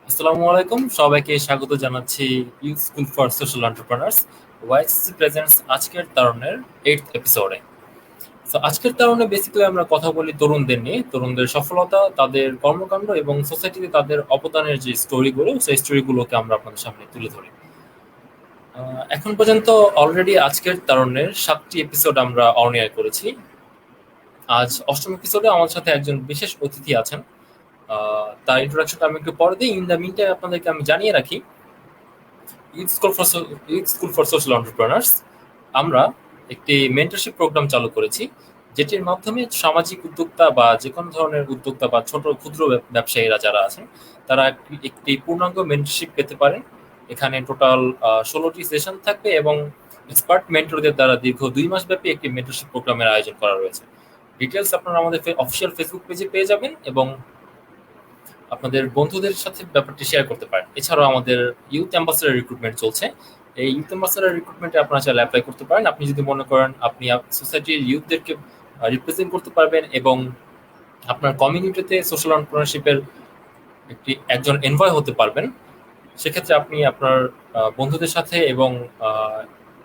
আসসালামু আলাইকুম, সবাইকে স্বাগত জানাচ্ছি youth school for social entrepreneurs YCC presents আজকের তারুণের 8th এপিসোডে। তো আজকের তারুণে বেসিক্যালি আমরা কথা বলি তরুণদের নিয়ে, তরুণদের সফলতা, তাদের কর্মকাণ্ড এবং সোসাইটিতে তাদের অবদানের যে স্টোরিগুলো, সেই স্টোরিগুলোকে আমরা আপনাদের সামনে তুলে ধরি। এখন পর্যন্ত অলরেডি আজকের তারুণের 7টি এপিসোড আমরা অন এয়ার করেছি। আজ 8ম এপিসোডে আমার সাথে একজন বিশেষ অতিথি আছেন। তার ইন্ট্রোডাকশনটা আমি একটু পরে দিই। ইন দ্য মিন টাইম আপনাদেরকে আমি জানিয়ে রাখি, youth school for social entrepreneurs আমরা একটি মেন্টরশিপ প্রোগ্রাম চালু করেছি, যেটির মাধ্যমে সামাজিক উদ্যোক্তা বা যে কোনো ধরনের উদ্যোক্তা বা ছোট ক্ষুদ্র ব্যবসায়ীরা যারা আছেন তারা একটি পূর্ণাঙ্গ মেন্টরশিপ পেতে পারেন। এখানে টোটাল 16টি সেশন থাকবে এবং এক্সপার্ট মেন্টরদের দ্বারা দীর্ঘ 2 মাস ব্যাপী একটি মেন্টরশিপ প্রোগ্রামের আয়োজন করা রয়েছে। ডিটেলস আপনারা আমাদের অফিসিয়াল ফেসবুক পেজে পেয়ে যাবেন এবং আপনাদের বন্ধুদের সাথে ব্যাপারটি শেয়ার করতে পারেন। এছাড়াও আমাদের ইউথ অ্যাম্বাসেডর রিক্রুটমেন্ট চলছে। এই ইউথ অ্যাম্বাসেডর রিক্রুটমেন্টে আপনারা চাইলে অ্যাপ্লাই করতে পারেন। আপনি যদি মনে করেন আপনি সোসাইটির ইউথদেরকে রিপ্রেজেন্ট করতে পারবেন এবং আপনার কমিউনিটিতে সোশ্যাল এন্টারপ্রেনারশিপের একজন এনভয় হতে পারবেন, সেক্ষেত্রে আপনি আপনার বন্ধুদের সাথে এবং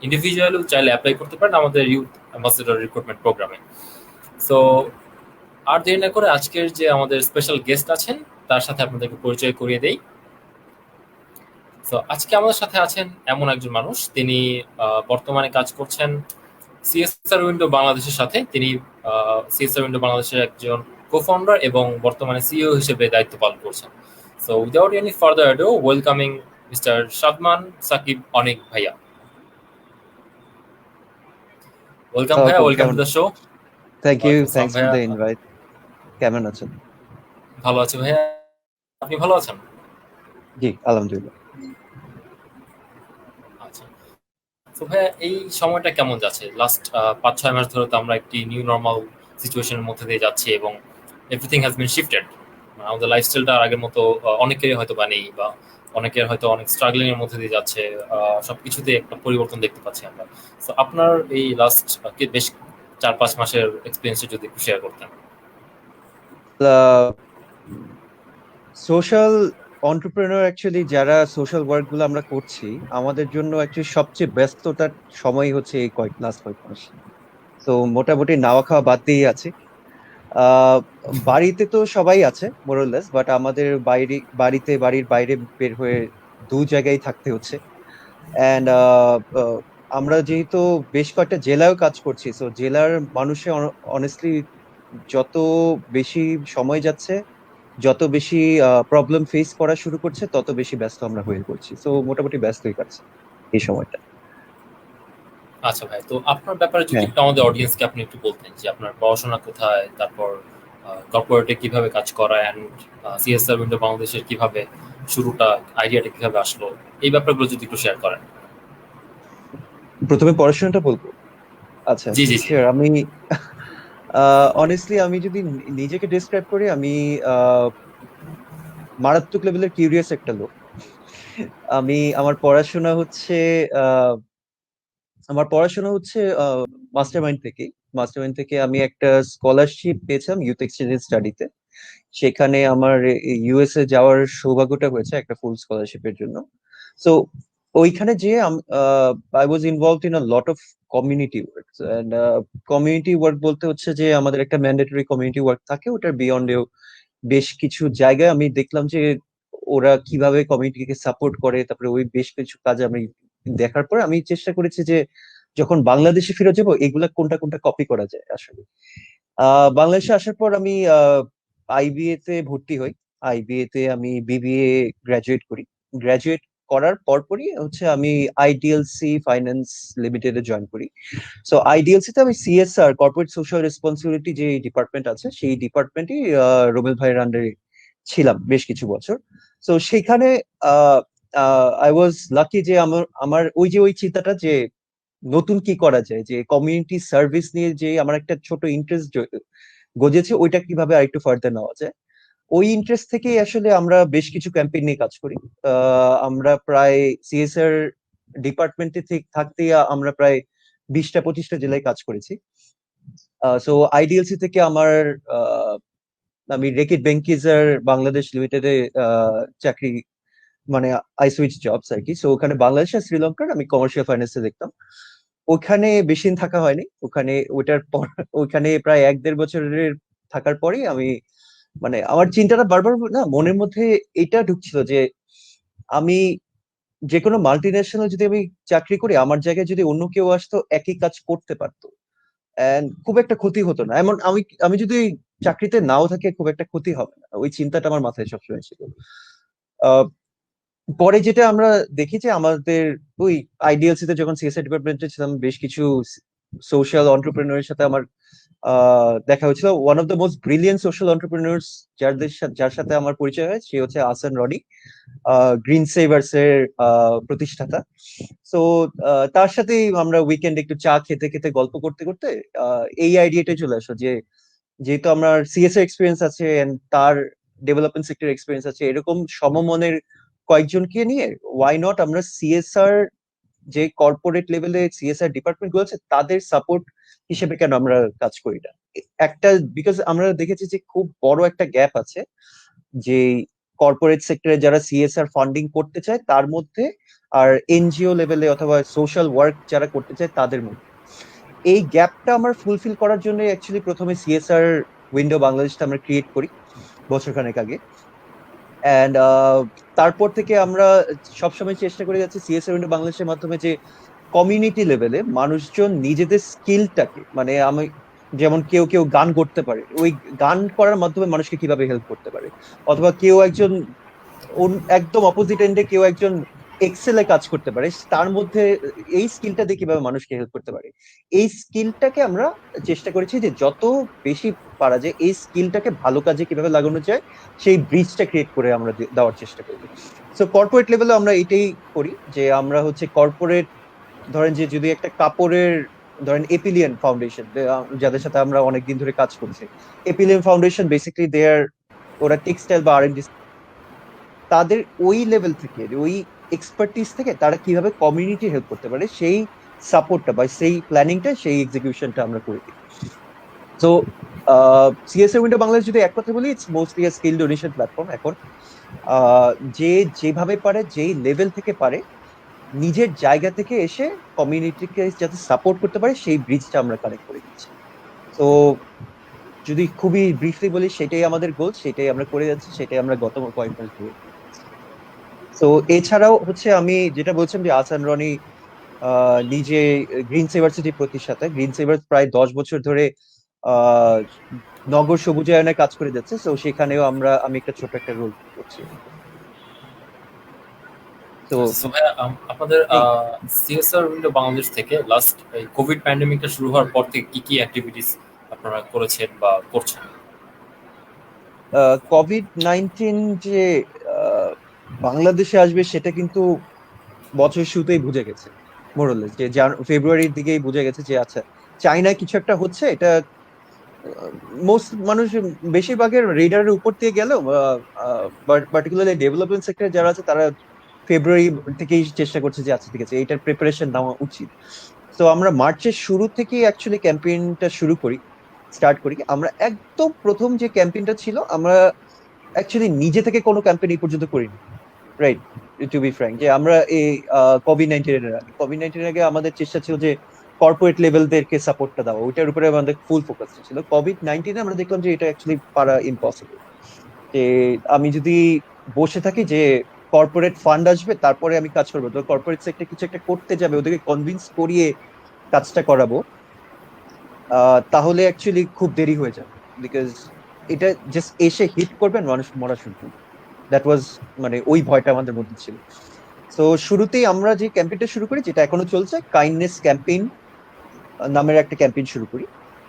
ইন্ডিভিজুয়ালও চাইলে অ্যাপ্লাই করতে পারেন আমাদের ইউথ অ্যাম্বাসেডর রিক্রুটমেন্ট প্রোগ্রামে। সো আর দেরি না করে আজকের যে আমাদের স্পেশাল গেস্ট আছেন তার সাথে আপনাদেরকে পরিচয় করিয়ে দেই। তো আজকে আমাদের সাথে আছেন এমন একজন মানুষ, তিনি বর্তমানে কাজ করছেন সিএসআর উইন্ডো বাংলাদেশের সাথে। তিনি সিএসআর উইন্ডো বাংলাদেশের একজন কো-ফাউন্ডার এবং বর্তমানে সিইও হিসেবে দায়িত্ব পালন করছেন। So without any further ado, welcoming mister Sadman Sakib Anik ভাইয়া। ওয়েলকাম ভাইয়া, welcome to the show. Thank you, thanks for the invite. কেমন আছেন? ভালো আছি ভাইয়া, আপনি ভালো আছেন? জি, আলহামদুলিল্লাহ। আচ্ছা, তো ভাইয়া এই সময়টা কেমন যাচ্ছে? লাস্ট 5-6 মাস ধরে তো আমরা একটি নিউ নর্মাল সিচুয়েশনের মধ্যে দিয়ে যাচ্ছি এবং এভরিথিং হ্যাজ বিন শিফটেড। আমাদের লাইফস্টাইলটা আগের মতো অনেকেরই হয়তো বা নেই, বা অনেকের হয়তো অনেক স্ট্রাগলিং এর মধ্যে দিয়ে যাচ্ছে। সবকিছুতে একটা পরিবর্তন দেখতে পাচ্ছি আমরা। তো আপনার এই লাস্ট বেশ 4-5 মাসের এক্সপিরিয়েন্সটা যদি একটু শেয়ার করতেন। সোশ্যাল এন্টারপ্রেনার অ্যাকচুয়ালি যারা সোশ্যাল ওয়ার্ক গুলো আমরা করছি, আমাদের জন্য অ্যাকচুয়ালি সবচেয়ে ব্যস্ততার সময় হচ্ছে এই লাস্ট কয়েক মাস। তো মোটামুটি নাওয়া খাওয়া বাদ দিয়েই আছে। আহ বাড়িতে তো সবাই আছে মোরলেস, বাট আমাদের বাড়ির বাইরে বের হয়ে দু জায়গায় থাকতে হচ্ছে। অ্যান্ড আমরা যেহেতু বেশ কয়েকটা জেলায়ও কাজ করছি, তো জেলার মানুষের অনেস্টলি যত বেশি সময় যাচ্ছে, যত বেশি প্রবলেম ফেস করা শুরু করছে, তত বেশি ব্যস্ত আমরা হয়ে পড়ছি। তো মোটামুটি ব্যস্তই কাটছে এই সময়টা। আচ্ছা ভাই, তো আপনার ব্যাপারে যদি হ্যাঁ, একটু আমাদের অডিয়েন্সকে আপনি একটু বলতেন যে আপনার পড়াশোনা কোথায়, তারপর কর্পোরেটে কিভাবে কাজ করা, অ্যান্ড সিএসআর উইন্ডো বাংলাদেশের কিভাবে শুরুটা, আইডিয়াটা কিভাবে আসলো, এই ব্যাপারগুলো যদি একটু শেয়ার করেন। প্রথমে পড়াশোনাটা বলবো। আচ্ছা, জি জি জি। শিওর। আমি অনেস্টলি আমি যদি নিজেকে ডিসক্রাইব করি, আমি আহ, মারাত্মক লেভেলের কিউরিয়াস একটা লোক। আমি আমার পড়াশোনা হচ্ছে আহ, আমার পড়াশোনা হচ্ছে মাস্টার মাইন্ড থেকে আমি একটা স্কলারশিপ পেয়েছিলাম ইউথ এক্সচেঞ্জ স্টাডিতে। সেখানে আমার ইউএসএ যাওয়ার সৌভাগ্যটা হয়েছে একটা ফুল স্কলারশিপের জন্য। সো ওইখানে যে I was involved in a lot of community work. And community work বলতে হচ্ছে যে আমাদের একটা ম্যান্ডেটরি কমিউনিটি ওয়ার্ক থাকে, ওটার বিয়ন্ডেও বেশ কিছু জায়গায় আমি দেখলাম যে ওরা কিভাবে কমিউনিটিকে সাপোর্ট করে। তারপরে ওই বেশ কিছু কাজ আমি দেখার পরে আমি চেষ্টা করেছি যে যখন বাংলাদেশে ফিরে যাবো এগুলা কোনটা কোনটা কপি করা যায় আসলে। বাংলাদেশে আসার পর আমি আইবিএ তে ভর্তি হই। আইবিএ তে আমি বিবিএ গ্রাজুয়েট করি। গ্রাজুয়েট করার পরপরই হচ্ছে আমি আইডিএলসি ফাইন্যান্স লিমিটেডে জয়েন করি। সো আইডিএলসি তে আমি সিএসআর, কর্পোরেট সোশ্যাল রেসপন্সিবিলিটি যে ডিপার্টমেন্ট আছে, সেই ডিপার্টমেন্টই রোমেল ভাইয়ের আন্ডারে ছিলাম বেশ কিছু বছর। সো সেখানে আই ওয়াজ লাকি যে আমার আমার ওই চিন্তাটা যে নতুন কি করা যায়, যে কমিউনিটি সার্ভিস নিয়ে যে আমার একটা ছোট ইন্টারেস্ট গজেছে, ওইটা কিভাবে আরেকটু ফার্দার নেওয়া যায়। ওই ইন্টারেস্ট থেকেই আসলে আমরা বেশ কিছু ক্যাম্পেইন নিয়ে কাজ করি। আমরা প্রায় সিএসআর ডিপার্টমেন্টে থাকতে আমরা প্রায় 20টা-25টা জেলায় কাজ করেছি। সো আইডিএলসি থেকে আমি রেকিট বেঙ্কিজার বাংলাদেশ লিমিটেডে চাকরি মানে আই সুইচ জবস আর কি। সো ওখানে বাংলাদেশ আর শ্রীলঙ্কার আমি কমার্শিয়াল ফাইন্যান্সে দেখতাম। ওখানে বেশি দিন থাকা হয়নি, ওখানে ওইটার পর ওইখানে প্রায় 1-1.5 বছরের থাকার পরেই আমি মানে আমার চিন্তাটা বারবার না মনের মধ্যে এটা ঢুকছিল যে আমি যে কোনো মাল্টি ন্যাশনাল যদি আমি চাকরি করি, আমার জায়গায় যদি অন্য কেউ আসতো একই কাজ করতে পারতো, এন্ড খুব একটা ক্ষতি হতো না। এমন আমি আমি যদি চাকরিতে নাও থাকে খুব একটা ক্ষতি হবে না, ওই চিন্তাটা আমার মাথায় সবসময় ছিল। আহ, পরে যেটা আমরা দেখি যে আমাদের ওই আইডিএলসি তে যখন সিএসআই ডিপার্টমেন্টে ছিলাম, বেশ কিছু সোশ্যাল এর সাথে আমার দেখা হয়েছিল। One of the most brilliant social entrepreneurs যার সাথে আমার পরিচয় হয় সে হচ্ছে আহসান রনি, গ্রিন সেভার্স এর প্রতিষ্ঠাতা। তো তার সাথেই আমরা উইকেন্ডে একটু চা খেতে খেতে গল্প করতে করতে এই আইডিয়াটাই চলে আসলো যে যেহেতু আমার সিএসআর এক্সপিরিয়েন্স আছে and তার ডেভেলপমেন্ট সেক্টর এক্সপিরিয়েন্স আছে, এরকম সমমনের কয়েকজনকে নিয়ে ওয়াই নট আমরা সিএসআর যে কর্পোরেট লেভেলে সিএসআর ডিপার্টমেন্ট গুলো আছে তাদের সাপোর্ট হিসেবে কেন আমরা কাজ করি না। একটা বিকজ আমরা দেখেছি যে খুব বড় একটা গ্যাপ আছে যে কর্পোরেট সেক্টরে যারা সিএসআর ফান্ডিং করতে চায় তার মধ্যে, আর এনজিও লেভেলে অথবা সোশ্যাল ওয়ার্ক যারা করতে চায় তাদের মধ্যে। এই গ্যাপটা আমার ফুলফিল করার জন্য অ্যাকচুয়ালি প্রথমে সিএসআর উইন্ডো বাংলাদেশটা আমরা ক্রিয়েট করি বছরখানেক আগে। অ্যান্ড তারপর থেকে আমরা সবসময় চেষ্টা করে যাচ্ছি সিএসআর উইন্ডো বাংলাদেশের মাধ্যমে যে কমিউনিটি লেভেলে মানুষজন নিজেদের স্কিলটাকে, মানে আমি যেমন কেউ কেউ গান করতে পারে, ওই গান করার মাধ্যমে মানুষকে কিভাবে হেল্প করতে পারে, অথবা কেউ একজন একদম অপোজিট এন্ডে কেউ একজন এক্সেলে কাজ করতে পারে, তার মধ্যে এই স্কিলটা দিয়ে কিভাবে মানুষকে হেল্প করতে পারে, এই স্কিলটাকে আমরা চেষ্টা করেছি যে যত বেশি পারা যায় এই স্কিলটাকে ভালো কাজে কিভাবে লাগানো যায় সেই ব্রিজটা ক্রিয়েট করে আমরা দেওয়ার চেষ্টা করি। সো কর্পোরেট লেভেলে আমরা এটাই করি যে আমরা হচ্ছে কর্পোরেট, ধরেন যে যদি একটা কাপড়ের, ধরেন এপিলিয়ন ফাউন্ডেশন যাদের সাথে আমরা অনেকদিন ধরে কাজ করছি, এপিলিয়ন ফাউন্ডেশন বেসিক্যালি দেয়ার, ওরা টেক্সটাইল বা আর তাদের ওই লেভেল থেকে ওই এক্সপার্টিস থেকে তারা কিভাবে কমিউনিটি হেল্প করতে পারে সেই সাপোর্টটা বা সেই প্ল্যানিংটা সেই এক্সিকিউশনটা আমরা করে দিই। তো সিএসআর উইন্ডো বাংলাদেশ যদি এক কথা বলি, it's mostly a skill donation platform এখন। যে যেভাবে পারে যেই লেভেল থেকে পারে নিজের জায়গা থেকে এসে কমিউনিটিকে যাতে সাপোর্ট করতে পারে সেই ব্রিজটা আমরা কানেক্ট করে দিচ্ছি। তো যদি খুবই ব্রিফলি বলি সেটাই আমাদের গোল, সেটাই আমরা করে যাচ্ছি, সেটাই আমরা গত কয়েক মাস ধরে। তো এছাড়াও হচ্ছে আমি যেটা বলছিলাম যে আহসান রনি নিজে গ্রিন সেভার্স এর প্রতিষ্ঠাতা, গ্রিন সেভার্স প্রায় 10 বছর ধরে আহ নগর সবুজায়নে কাজ করে যাচ্ছে। তো সেখানেও আমি একটা ছোট একটা রোল করছি। তো সো ভাইয়া আপনাদের এই সিএসআর উইন্ডো বাংলাদেশ থেকে লাস্ট এই কোভিড প্যান্ডেমিকটা শুরু হওয়ার পর থেকে কি কি অ্যাক্টিভিটিস আপনারা করেছেন বা করছেন? কোভিড-19 যে আহ, বাংলাদেশে আসবে সেটা কিন্তু বছর শুরুতেই বুঝে গেছে, মোরলেস যে ফেব্রুয়ারির দিকেই বুঝে গেছে যে আচ্ছা চায়নায় কিছু একটা হচ্ছে। এটা মোস্ট মানুষ বেশিরভাগের রেডারের উপর দিয়ে গেলেও পার্টিকুলারলি ডেভেলপমেন্ট সেক্টরে যারা আছে তারা ফেব্রুয়ারি থেকেই চেষ্টা করছে যে আচ্ছা ঠিক আছে এটার প্রিপারেশন নেওয়া উচিত। তো আমরা মার্চের শুরু থেকেই অ্যাকচুয়ালি ক্যাম্পেইনটা স্টার্ট করি। আমরা একদম প্রথম যে ক্যাম্পেইনটা ছিল, আমরা অ্যাকচুয়ালি নিজে থেকে কোনো ক্যাম্পেইন এই পর্যন্ত করিনি, রাইট, টু বি ফ্র্যাঙ্ক। যে আমরা এই কোভিড-19 এর আগে আমাদের চেষ্টা ছিল যে কর্পোরেট লেভেলদেরকে সাপোর্টটা দেওয়া, ওইটার উপরে আমাদের ফুল ফোকাস ছিল। কোভিড-19 আমরা দেখলাম যে এটা অ্যাকচুয়ালি পারা ইম্পসিবল। যে আমি যদি বসে থাকি যে কর্পোরেট ফান্ড আসবে তারপরে আমি কাজ করবো, তো কর্পোরেট সেক্টর কিছু একটা করতে যাবে, ওদেরকে কনভিন্স করিয়ে কাজটা করাবো, তাহলে অ্যাকচুয়ালি খুব দেরি হয়ে যাবে। বিকজ এটা জাস্ট এসে হিট করবেন, মানুষ মরা শুরু করবে। দ্যাট ওয়াজ মানে ওই ভয়টা আমাদের মধ্যে ছিল। তো শুরুতেই আমরা যে ক্যাম্পেইনটা শুরু করি, যেটা এখনো চলছে, কাইন্ডনেস ক্যাম্পেইন নামের একটা ক্যাম্পেইন শুরু করি,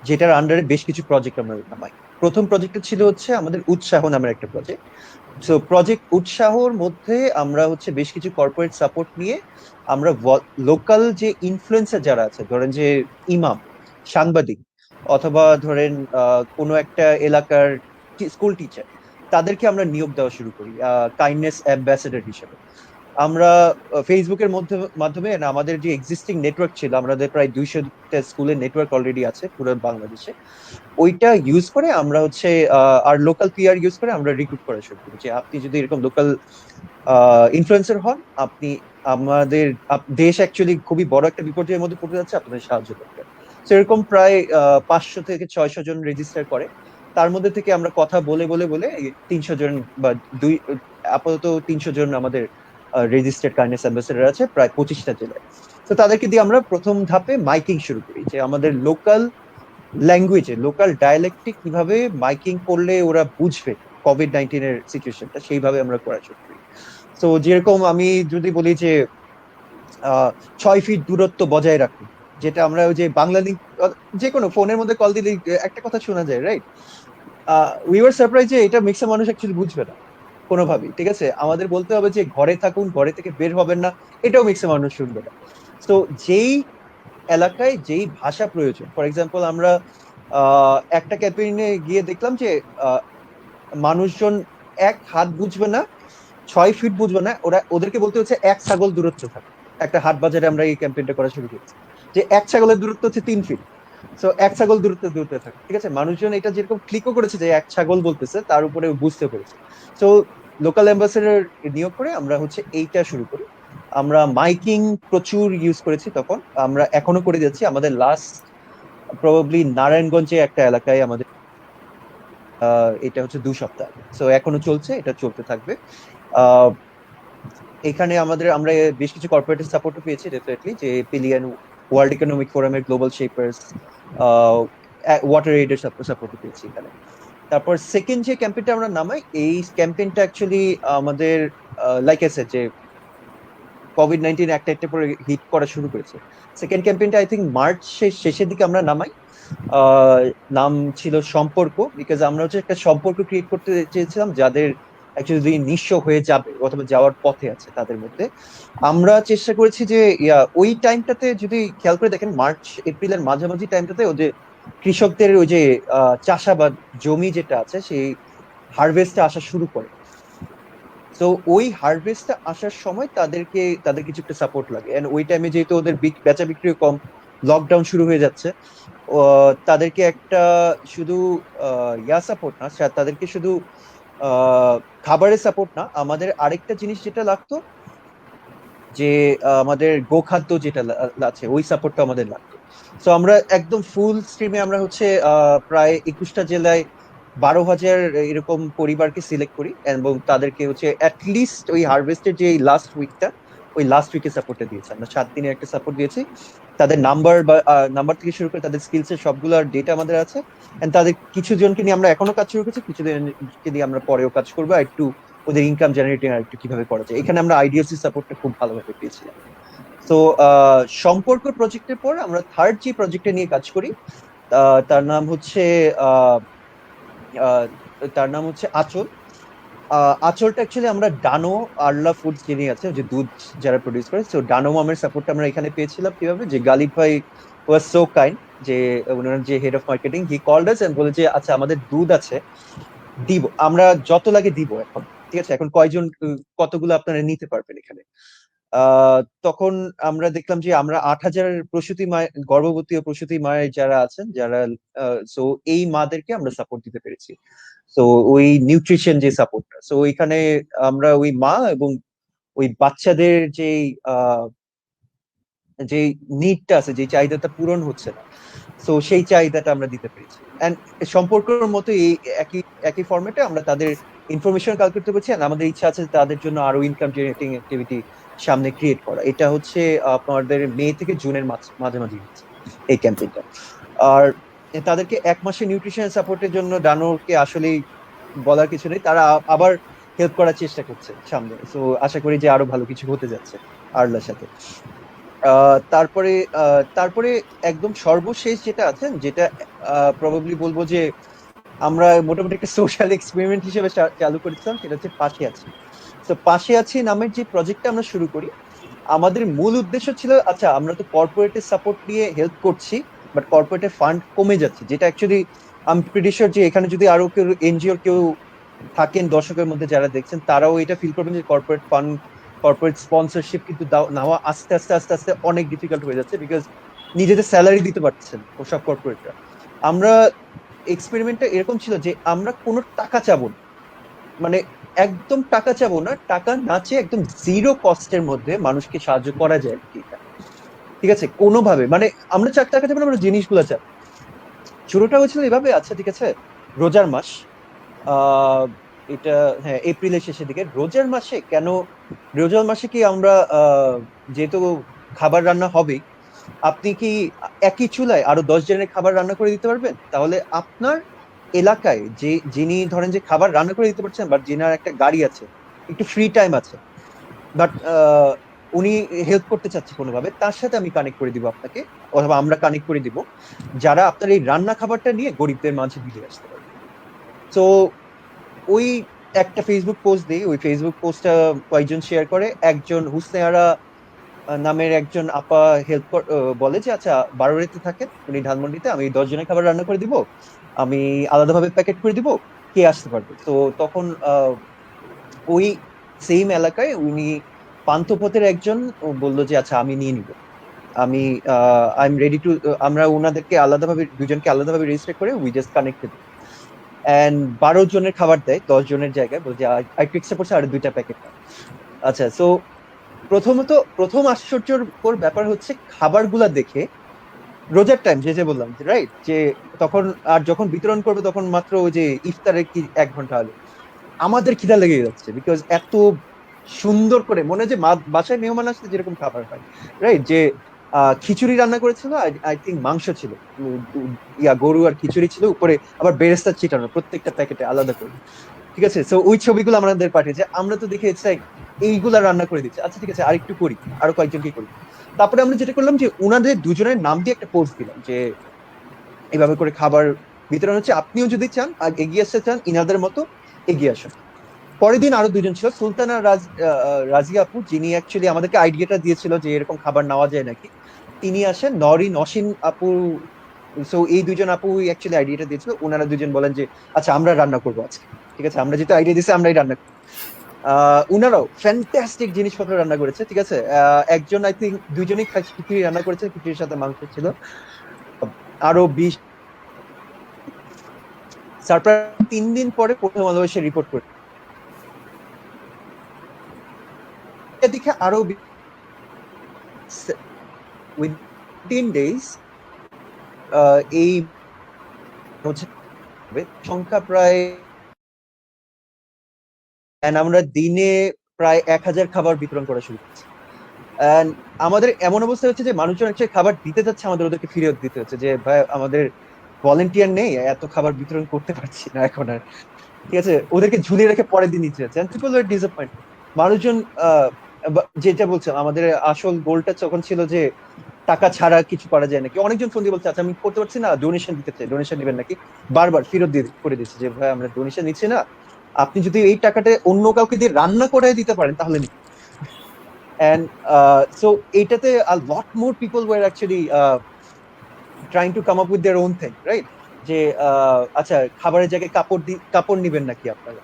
যেটার আন্ডারে বেশ কিছু প্রজেক্ট আমরা নামাই। প্রথম প্রজেক্টটা ছিল হচ্ছে আমাদের উৎসাহ নামের একটা প্রজেক্ট। সো প্রজেক্ট উৎসাহর মধ্যে আমরা হচ্ছে বেশ কিছু কর্পোরেট সাপোর্ট নিয়ে আমরা লোকাল যে ইনফ্লুয়েন্সার যারা আছে, ধরেন যে ইমাম, সাংবাদিক, অথবা ধরেন কোনো একটা এলাকার স্কুল টিচার, তাদেরকে আমরা নিয়োগ দেওয়া শুরু করি কাইন্ডনেস অ্যাম্বাসেডর হিসেবে। আমরা ফেসবুকের মাধ্যমে না, আমাদের যে এক্সিস্টিং নেটওয়ার্ক ছিল, আমাদের প্রায় 200টা স্কুলের নেটওয়ার্ক অলরেডি আছে পুরো বাংলাদেশে, ওইটা ইউজ করে আমরা হচ্ছে আর লোকাল পিআর ইউজ করে আমরা রিক্রুট করা শুরু করি। যে আপনি যদি এরকম লোকাল ইনফ্লুয়েন্সার হন, আপনি আমাদের দেশ অ্যাকচুয়ালি খুবই বড় একটা বিপর্যয়ের মধ্যে পড়ে যাচ্ছে, আপনাদের সাহায্য দরকার। সেরকম প্রায় 500 থেকে 600 জন রেজিস্টার করে, তার মধ্যে থেকে আমরা কথা বলে বলে বলে এই 300 জন বা দুই আপাতত 300 জন আমাদের রেজিস্টার্ড কাইন্ডনেস অ্যাম্বাসেডর আছে প্রায় 25টা জেলায়। তো তাদেরকে দিয়ে আমরা প্রথম ধাপে মাইকিং শুরু করি, যে আমাদের লোকাল ল্যাঙ্গুয়েজে লোকাল ডায়ালেক্টে কিভাবে মাইকিং করলে ওরা বুঝবে কোভিড-19 এর সিচুয়েশনটা, সেইভাবে আমরা করা শুরু করি। তো যেরকম আমি যদি বলি যে 6 ফিট দূরত্ব বজায় রাখুন, যেটা আমরা ওই যে বাংলা লিঙ্ক, যে কোনো ফোনের মধ্যে কল দিলে একটা কথা শোনা যায়, রাইট? উই ওয়ার সারপ্রাইজ যে এটা ম্যাক্সিমাম মানুষ অ্যাকচুয়ালি বুঝবে না কোনোভাবেই। ঠিক আছে, আমাদের বলতে হবে যে ঘরে থাকুন, ঘরে থেকে বের হবেন না, এটাও ম্যাক্সিমাম মানুষ শুনবে না। তো যেই এলাকায় যেই ভাষা প্রয়োজন, ফর এক্সাম্পল আমরা একটা ক্যাম্পেইনে গিয়ে দেখলাম যে আহ, মানুষজন 1 হাত বুঝবে না, 6 ফিট বুঝবে না, ওরা ওদেরকে বলতে হচ্ছে 1 ছাগল দূরত্ব থাকে। একটা হাট বাজারে আমরা এই ক্যাম্পেইনটা করা শুরু করেছি, যে 1 ছাগলের দূরত্ব হচ্ছে 3 ফিট। সো 1 ছাগল দূরত্ব দূরত্বে থাকে, ঠিক আছে। মানুষজন এটা যেরকম ক্লিকও করেছে যে 1 ছাগল বলতেছে, তার উপরে বুঝতে পেরেছে। সো লোকাল অ্যাম্বাসেডর নিয়োগ করে আমরা হচ্ছে এইটা শুরু করি। আমরা মাইকিং প্রচুর ইউজ করেছি তখন, আমরা এখনো করে যাচ্ছি। আমাদের লাস্ট প্রবাবলি নারায়ণগঞ্জে একটা এলাকায় আমাদের এটা হচ্ছে 2 সপ্তাহ। সো এখনো চলছে, এটা চলতে থাকবে। আহ এখানে আমরা বেশ কিছু কর্পোরেট সাপোর্টও পেয়েছি ডেফিনেটলি, যে পিলিয়ন, ওয়ার্ল্ড ইকোনমিক ফোরামের গ্লোবাল শেপার্স, ওয়াটার এইডের সাপোর্ট পেয়েছি এখানে। তারপর সেকেন্ড যে ক্যাম্পেইনটা আমরা নামাই, এই ক্যাম্পেইনটা অ্যাকচুয়ালি আমাদের লাইক এসে যে কোভিড-19 একটা একটা করে হিট করা শুরু করেছে। সেকেন্ড ক্যাম্পেইনটা আই থিঙ্ক মার্চ শেষের দিকে আমরা নামাই। নাম ছিল সম্পর্ক, বিকজ আমরা হচ্ছে একটা সম্পর্ক ক্রিয়েট করতে চেয়েছিলাম যাদের অ্যাকচুয়ালি নিঃস্ব হয়ে যাবে অথবা যাওয়ার পথে আছে তাদের মধ্যে। আমরা চেষ্টা করেছি যে ওই টাইমটাতে যদি খেয়াল করে দেখেন, মার্চ এপ্রিলের মাঝামাঝি টাইমটাতে ওই যে কৃষকদের ওই যে চাষাবাদ জমি যেটা আছে, সেই হারভেস্টটা আসা শুরু করে। তো ওই হারভেস্টটা আসার সময় তাদের কিছু একটা সাপোর্ট লাগে, এন্ড ওই টাইমে যেহেতু ওদের বেচা বিক্রিও কম, লকডাউন শুরু হয়ে যাচ্ছে, তাদেরকে একটা শুধু সাপোর্ট না, তাদেরকে শুধু খাবারের সাপোর্ট না, আমাদের আরেকটা জিনিস যেটা লাগতো, যে আমাদের গোখাদ্য যেটা আছে, ওই সাপোর্টটা আমাদের লাগতো। তো আমরা একদম ফুল স্ট্রিমে আমরা হচ্ছে প্রায় 21টা জেলায় 12,000 এরকম পরিবারকে সিলেক্ট করি, এবং তাদেরকে হচ্ছে অ্যাটলিস্ট ওই হারভেস্টের যে লাস্ট উইকে সাপোর্টটা দিয়েছি। আমরা 7 দিনের একটা সাপোর্ট দিয়েছি। তাদের নাম্বার থেকে শুরু করে তাদের স্কিলস এর সবগুলোর ডেটা আমাদের আছে, এন্ড তাদের কিছু জনকে নিয়ে আমরা এখনো কাজ শুরু করেছি, কিছু জনকে নিয়ে আমরা পরেও কাজ করবো, আর একটু ওদের ইনকাম জেনারেটিং আর একটু কিভাবে করা যায়। এখানে আমরা আইডিএলসি সাপোর্টটা খুব ভালোভাবে পেয়েছিলাম। তো সম্পর্ক প্রজেক্টের পর আমরা থার্ড যে প্রজেক্টে নিয়ে কাজ করি, তার নাম হচ্ছে আহ, আহ, তার নাম হচ্ছে আঁচল। আঁচলটা অ্যাকচুয়ালি আমরা ডানো আরলা ফুডস যিনি আছে, যে দুধ যারা প্রডিউস করে, তো ডানো মামের সাপোর্টটা আমরা এখানে পেয়েছিলাম কিভাবে, যে গালিব ভাই ওয়াজ সো কাইন্ড, যে ওনার যে head of marketing, he called us and বলে যে আচ্ছা আমাদের দুধ আছে, দিব, আমরা যত লাগে দিব এখন, ঠিক আছে, এখন কয়জন কতগুলো আপনারা নিতে পারবেন এখানে। তখন আমরা দেখলাম যে আমরা 8,000 প্রসূতি মায়ের, গর্ভবতী ও প্রসূতি মায়ের যারা আছেন, যারা সো এই মাদেরকে আমরা সাপোর্ট দিতে পেরেছি। তো ওই নিউট্রিশন যে সাপোর্টটা, সো ওইখানে আমরা ওই মা এবং ওই বাচ্চাদের যে নিডটা আছে, যে চাহিদাটা পূরণ হচ্ছে না, তো সেই চাহিদাটা আমরা দিতে পেরেছি। এন্ড সম্পর্কের মতো এই একই একই ফরম্যাটে আমরা তাদের ইনফরমেশন কালেক্ট করতে পেরেছি, and আমাদের ইচ্ছা আছে তাদের জন্য আরো ইনকাম জেনারেটিং অ্যাক্টিভিটি সামনে ক্রিয়েট করা। এটা হচ্ছে আপনাদের মে থেকে জুনের মাঝামাঝি হচ্ছে এই ক্যাম্পেইনটা। আর তাদেরকে 1 মাসের নিউট্রিশন সাপোর্টের জন্য ডানোরকে আসলেই বলার কিছু নেই, তারা আবার হেল্প করার চেষ্টা করছে সামনে। তো আশা করি যে আরো ভালো কিছু হতে যাচ্ছে আরলার সাথে। তারপরে তারপরে একদম সর্বশেষ যেটা আছে, যেটা প্রবাবলি বলবো যে আমরা মোটামুটি একটা সোশ্যাল এক্সপেরিমেন্ট হিসেবে চালু করেছিলাম, সেটা হচ্ছে পাশে আছি। তো পাশে আছি নামের যে প্রজেক্টটা আমরা শুরু করি, আমাদের মূল উদ্দেশ্য ছিল, আচ্ছা আমরা তো কর্পোরেটের সাপোর্ট নিয়ে হেল্প করছি, বাট কর্পোরেটের ফান্ড কমে যাচ্ছে, যেটা অ্যাকচুয়ালি আমি প্রিটি শিওর যে এখানে যদি আরো কেউ এনজিওর কেউ থাকেন দর্শকের মধ্যে যারা দেখছেন, তারাও এটা ফিল করবেন যে কর্পোরেট ফান্ড, কর্পোরেট স্পন্সরশিপ কিন্তু নেওয়া আস্তে আস্তে আস্তে আস্তে অনেক ডিফিকাল্ট হয়ে যাচ্ছে, বিকজ নিজেদের স্যালারি দিতে পারছেন ওসব কর্পোরেটরা। আমরা এক্সপেরিমেন্টটা এরকম ছিল যে আমরা কোনো টাকা চাবো না, মানে একদম টাকা চাবো না, টাকা না চেয়ে একদম জিরো কস্টের মধ্যে মানুষকে সাহায্য করা যায় আর কি এটা। ঠিক আছে, কোনোভাবে মানে আমরা টাকা চাবো না, আমরা জিনিসগুলো চাই। শুরুটা হয়েছিল এভাবে, আচ্ছা ঠিক আছে, রোজার মাস, আহ এটা হ্যাঁ এপ্রিলের শেষের দিকে, রোজার মাসে কেন, রোজার মাসে কি আমরা যেহেতু খাবার রান্না হবে, আপনি কি একই চুলায় আরো 10 জনের খাবার রান্না করে দিতে পারবেন? তাহলে আপনার এলাকায় যে যিনি ধরেন যে খাবার রান্না করে দিতে পারছেন, বাট যিনার একটা গাড়ি আছে, একটু ফ্রি টাইম আছে, বাট উনি হেল্প করতে চাচ্ছে কোনোভাবে, তার সাথে আমি কানেক্ট করে দিব আপনাকে, অথবা আমরা কানেক্ট করে দিব, যারা আপনার এই রান্না খাবারটা নিয়ে গরিবদের মাঝে দিয়ে আসতে পারবে। তো ওই একটা ফেসবুক পোস্ট দিই, ওই ফেসবুক পোস্টটা কয়েকজন শেয়ার করে, একজন হুসনেয়ারা নামের একজন আপা বলে যে আচ্ছা বারোয়ারিতে থাকেন উনি, ধানমন্ডিতে, আমি 10 জনের খাবার রান্না করে দিব, আমি আলাদাভাবে প্যাকেট করে দিব, কে আসতে পারবে? তো তখন ওই সেম এলাকায় উনি পান্থপথের একজন বললো যে আচ্ছা আমি নিয়ে নিব, আমি আই এম রেডি টু, আমরা ওনাদেরকে আলাদাভাবে, দুজনকে আলাদাভাবে রেজিস্টার করে উই জাস্ট কানেক্টেড, এন্ড 12 জনের খাবার দেয় 10 জনের জায়গায়, বলছে একটু এক্সট্রা পড়ছে আর 2টা প্যাকেট। আচ্ছা, সো প্রথম আশ্চর্যকর ব্যাপার হচ্ছে খাবারগুলা দেখে, রোজার টাইম যে যে বললাম রাইট, যে তখন আর যখন বিতরণ করবে তখন মাত্র ওই যে ইফতারের কি 1 ঘন্টা আগে, আমাদের খিদা লেগে যাচ্ছে, বিকজ এত সুন্দর করে মনে হয় যে বাসায় মেহমান আসলে যেরকম খাবার হয়, রাইট, যে খিচুড়ি রান্না করেছিল, আই থিঙ্ক মাংস ছিল, গরু আর খিচুড়ি ছিল, উপরে আবার বেরেস্তা ছিটানো প্রত্যেকটা প্যাকেটে আলাদা করে। ঠিক আছে, সো ওই ছবিগুলো আমাদের পাঠিয়েছে, আমরা তো দেখে চাই এইগুলা রান্না করে দিচ্ছে, আচ্ছা ঠিক আছে আরেকটু করি, আরো কয়েকজনকে করি। তারপরে আমরা যেটা করলাম যে উনাদের দুজনের নাম দিয়ে একটা পোস্ট দিলাম যে এইভাবে করে খাবার বিতরণ হচ্ছে, আপনিও যদি চান আর এগিয়ে আসতে চান ইনাদের মতো, এগিয়ে আসুন। পরের দিন আরো 2জন ছিল, সুলতানা রাজিয়া আপু, যিনি অ্যাকচুয়ালি আমাদেরকে আইডিয়াটা দিয়েছিল যে এরকম খাবার নেওয়া যায় নাকি, তিনি আসেন, নরিন অসীন আপু। সো এই 2জন আপু অ্যাকচুয়ালি আইডিয়াটা দিয়েছিল, ওনারা 2জন বলেন যে আচ্ছা আমরা রান্না করবো আজকে। ঠিক আছে, আমরা যেহেতু আইডিয়া দিয়েছি আমরাই রান্না করবো। উনারাও ফ্যান্টাস্টিক জিনিসপত্র রান্না করেছে। ঠিক আছে, একজন আই থিঙ্ক 2জনই খিচুড়ি রান্না করেছে, খিচুড়ির সাথে মাংস ছিল, আরো 20। তারপর 3 দিন পরে প্রথম আলো এসে রিপোর্ট করে, এদিকে আরো উইদিন ডেজ এই হচ্ছে সংখ্যা প্রায়, আমরা দিনে প্রায় 1000 খাবার বিতরণ করা শুরু করছি। And আমাদের এমন অবস্থা হচ্ছে যে মানুষজন actually খাবার দিতে যাচ্ছে, আমাদের ওদেরকে ফিরত দিতে হচ্ছে যে ভাই আমাদের ভলেন্টিয়ার নেই, এত খাবার বিতরণ করতে পারছি না এখন আর। ঠিক আছে, ওদেরকে ঝুলিয়ে রেখে পরের দিন নিতে যাচ্ছে, পিপল আর ডিসঅ্যাপয়েন্ট। মানুষজন যেটা বলছিলাম, আমাদের আসল গোলটা তখন ছিল যে টাকা ছাড়া কিছু করা যায় নাকি। অনেকজন ফোন দিয়ে বলছে আচ্ছা আমি করতে পারছি না, ডোনেশন দিতে চাই, ডোনেশন দিবেন নাকি, বারবার ফেরত দিয়ে করে দিচ্ছে যে ভাই আমরা ডোনেশন নিচ্ছি না, আপনি যদি এই টাকাটা অন্য কাউকে দিয়ে রান্না করে দিতে পারেন তাহলে নিন। And so এটাতে a lot more people were actually trying to come up with their own thing, right? যে আচ্ছা খাবারের জায়গায় কাপড় নিবেন নাকি আপনারা?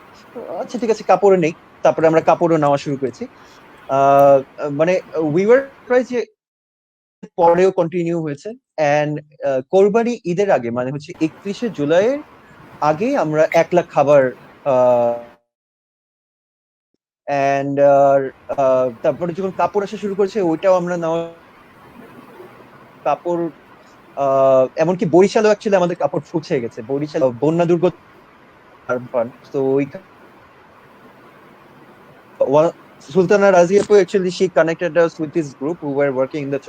আচ্ছা ঠিক আছে, কাপড়ও নেই। তারপরে আমরা কাপড়ও নেওয়া শুরু করেছি। মানে we were surprised যে পরেও কন্টিনিউ হয়েছে। এন্ড কোরবানি ঈদের আগে, মানে হচ্ছে 31শে জুলাইয়ের আগে আমরা 1 লাখ খাবার, এন্ড তারপরে যখন কাপড় আসা শুরু করেছে ওইটাও আমরা নেওয়া, কাপড় এমনকি বরিশালেও অ্যাকচুয়ালি আমাদের কাপড় পৌঁছে গেছে, বরিশাল বন্যা দুর্গত। তো ওই সুলতানা রাজিয়া আপু actually she connected us with this group who were working in the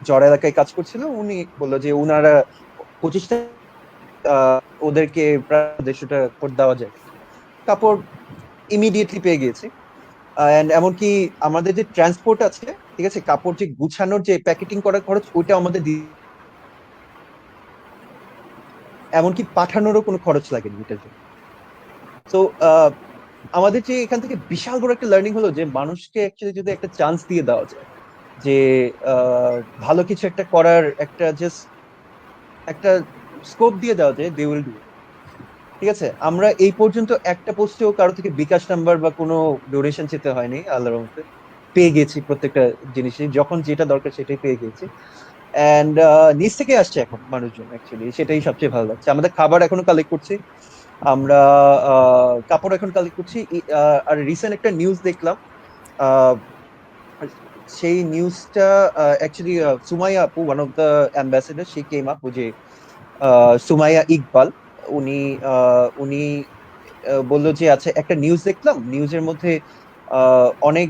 চর এলাকায় কাজ করছিল। উনি বললো যে উনারা 25টা ওদেরকে প্রায় 150টা কাপড় দেওয়া যায়। কাপড় ইমিডিয়েটলি পেয়ে গিয়েছি। এন্ড এমনকি আমাদের যে ট্রান্সপোর্ট আছে, ঠিক আছে, কাপড় যে গুছানোর যে প্যাকেটিং করার খরচ ওইটা আমাদের এমনকি পাঠানোরও কোনো খরচ লাগেনি এটার জন্য। তো আমাদের যে এখান থেকে বিশাল বড় একটা লার্নিং হলো যে মানুষকে অ্যাকচুয়ালি যদি একটা চান্স দিয়ে দেওয়া যায় যে ভালো কিছু একটা করার একটা জাস্ট একটা স্কোপ দিয়ে দেওয়া যায়, দে উইল ডু। ঠিক আছে, আমরা এই পর্যন্ত একটা পোস্টেও কারো থেকে বিকাশ নাম্বার বা কোনো ডোনেশন চেতে হয়নি, আল্লাহর রহমতে পেয়ে গেছি প্রত্যেকটা জিনিসই, যখন যেটা দরকার সেটাই পেয়ে গেছি। এন্ড নিচ থেকে আসছে এখন মানুষজন, অ্যাকচুয়ালি সেটাই সবচেয়ে ভালো লাগছে। আমাদের খাবার এখনো কালেক্ট করছি, আমরা কাপড় এখন কালেক্ট করছি। আর রিসেন্ট একটা নিউজ দেখলাম, আহ, সেই নিউজটা অ্যাকচুয়ালি সুমাইয়া আপু, one of the ambassador, she came up, যে সুমাইয়া ইকবাল, উনি উনি বললো যে আচ্ছা একটা নিউজ দেখলাম, নিউজের মধ্যে অনেক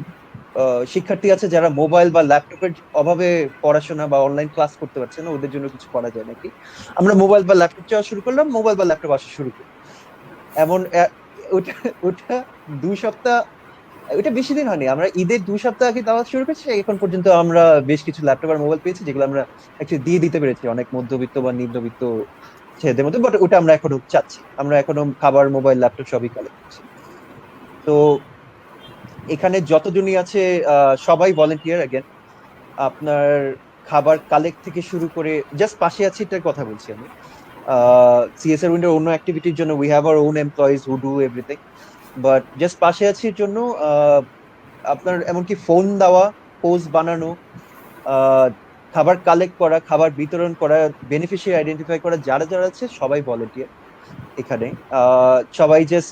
শিক্ষার্থী আছে যারা মোবাইল বা ল্যাপটপের অভাবে পড়াশোনা বা অনলাইন ক্লাস করতে পারছে না, ওদের জন্য কিছু করা যায় নাকি। আমরা মোবাইল বা ল্যাপটপ চাওয়া শুরু করলাম, মোবাইল বা ল্যাপটপ আসা শুরু করলাম। এমন ওটা ওটা 2 সপ্তাহ, ওটা বেশি দিন হয়নি, আমরা ঈদের 2 সপ্তাহ আগে দেওয়া শুরু করেছি। এখন পর্যন্ত আমরা বেশ কিছু ল্যাপটপ আর মোবাইল পেয়েছি, যেগুলো আমরা অ্যাকচুয়ালি দিয়ে দিতে পেরেছি অনেক মধ্যবিত্ত বা নিম্নবিত্ত ছেলেদের মধ্যে। বাট ওটা আমরা এখনো চাচ্ছি, আমরা এখনো খাবার, মোবাইল, ল্যাপটপ সবই কালেক্ট করছি। তো এখানে যতজনই আছে সবাই ভলেন্টিয়ার। অ্যাগেন, আপনার খাবার কালেক্ট থেকে শুরু করে, জাস্ট পাশে আছি এটার কথা বলছি আমি। সিএসআর উইন্ডোর অন্য অ্যাক্টিভিটির জন্য we have our own employees who do everything, but just পাশে আছি এর জন্য আপনার এমনকি ফোন দেওয়া, পোস্ট বানানো, আহ, খাবার কালেক্ট করা, খাবার বিতরণ করা, বেনিফিশিয়ারি আইডেন্টিফাই করা, যারা যারা আছে সবাই ভলেন্টিয়ার এখানে। সবাই জাস্ট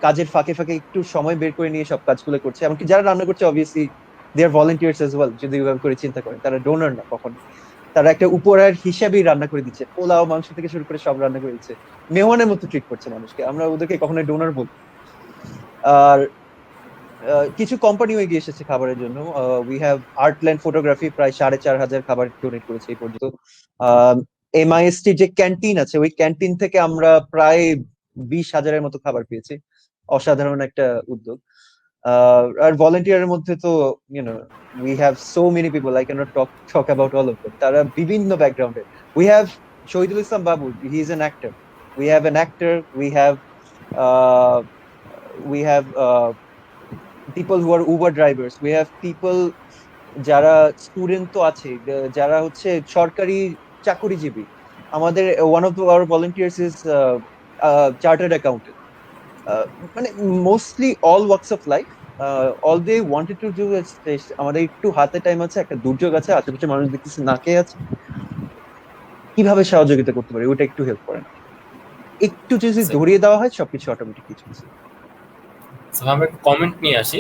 কাজের ফাঁকে ফাঁকে একটু সময় বের করে নিয়ে সব কাজগুলো করছে। এমনকি যারা রান্না করছে obviously they are volunteers as well, যদি ওইভাবে করে চিন্তা করেন, তারা ডোনার না কখনো, তারা একটা উপহার হিসাবেই রান্না করে দিচ্ছে, পোলাও মাংস থেকে শুরু করে সব রান্না করে দিচ্ছে, মেহমানের মতো ট্রিট করছে মানুষকে, আমরা ওদেরকে কখনো ডোনার বলি। আর কিছু কোম্পানিও এগিয়ে এসেছে খাবারের জন্য। উই হ্যাভ আর্টল্যান্ড ফটোগ্রাফি, প্রায় 4,500 খাবার ডোনেট করেছে এই পর্যন্ত। এমআইএসটি যে ক্যান্টিন আছে, ওই ক্যান্টিন থেকে আমরা প্রায় 20,000-এর মতো খাবার পেয়েছি। অসাধারণ একটা উদ্যোগ। আর ভলেন্টিয়ারের মধ্যে তো you know we have so many people, I can't talk about all of them, তারা বিভিন্ন ব্যাকগ্রাউন্ডের। We have Shahidul Islam Babu, he is an actor. We have an actor, we have uh, we have people who are Uber drivers, we have people যারা student তো আছে, যারা হচ্ছে সরকারি চাকরিজীবী। আমাদের one of our volunteers is chartered accountant. মানে mostly all works of life. All they wanted to do, আমাদের একটু হাতে টাইম আছে, একটা দুর্যোগ আছে, আশেপাশে মানুষ দেখতেছে না খেয়ে আছে, কিভাবে সহযোগিতা করতে পারি ওটা একটু হেল্প করেন, একটু যদি ধরিয়ে দেওয়া হয় সবকিছু অটোমেটিকলি চলছে। So, আমরা একটা কমেন্ট নিয়ে আসি।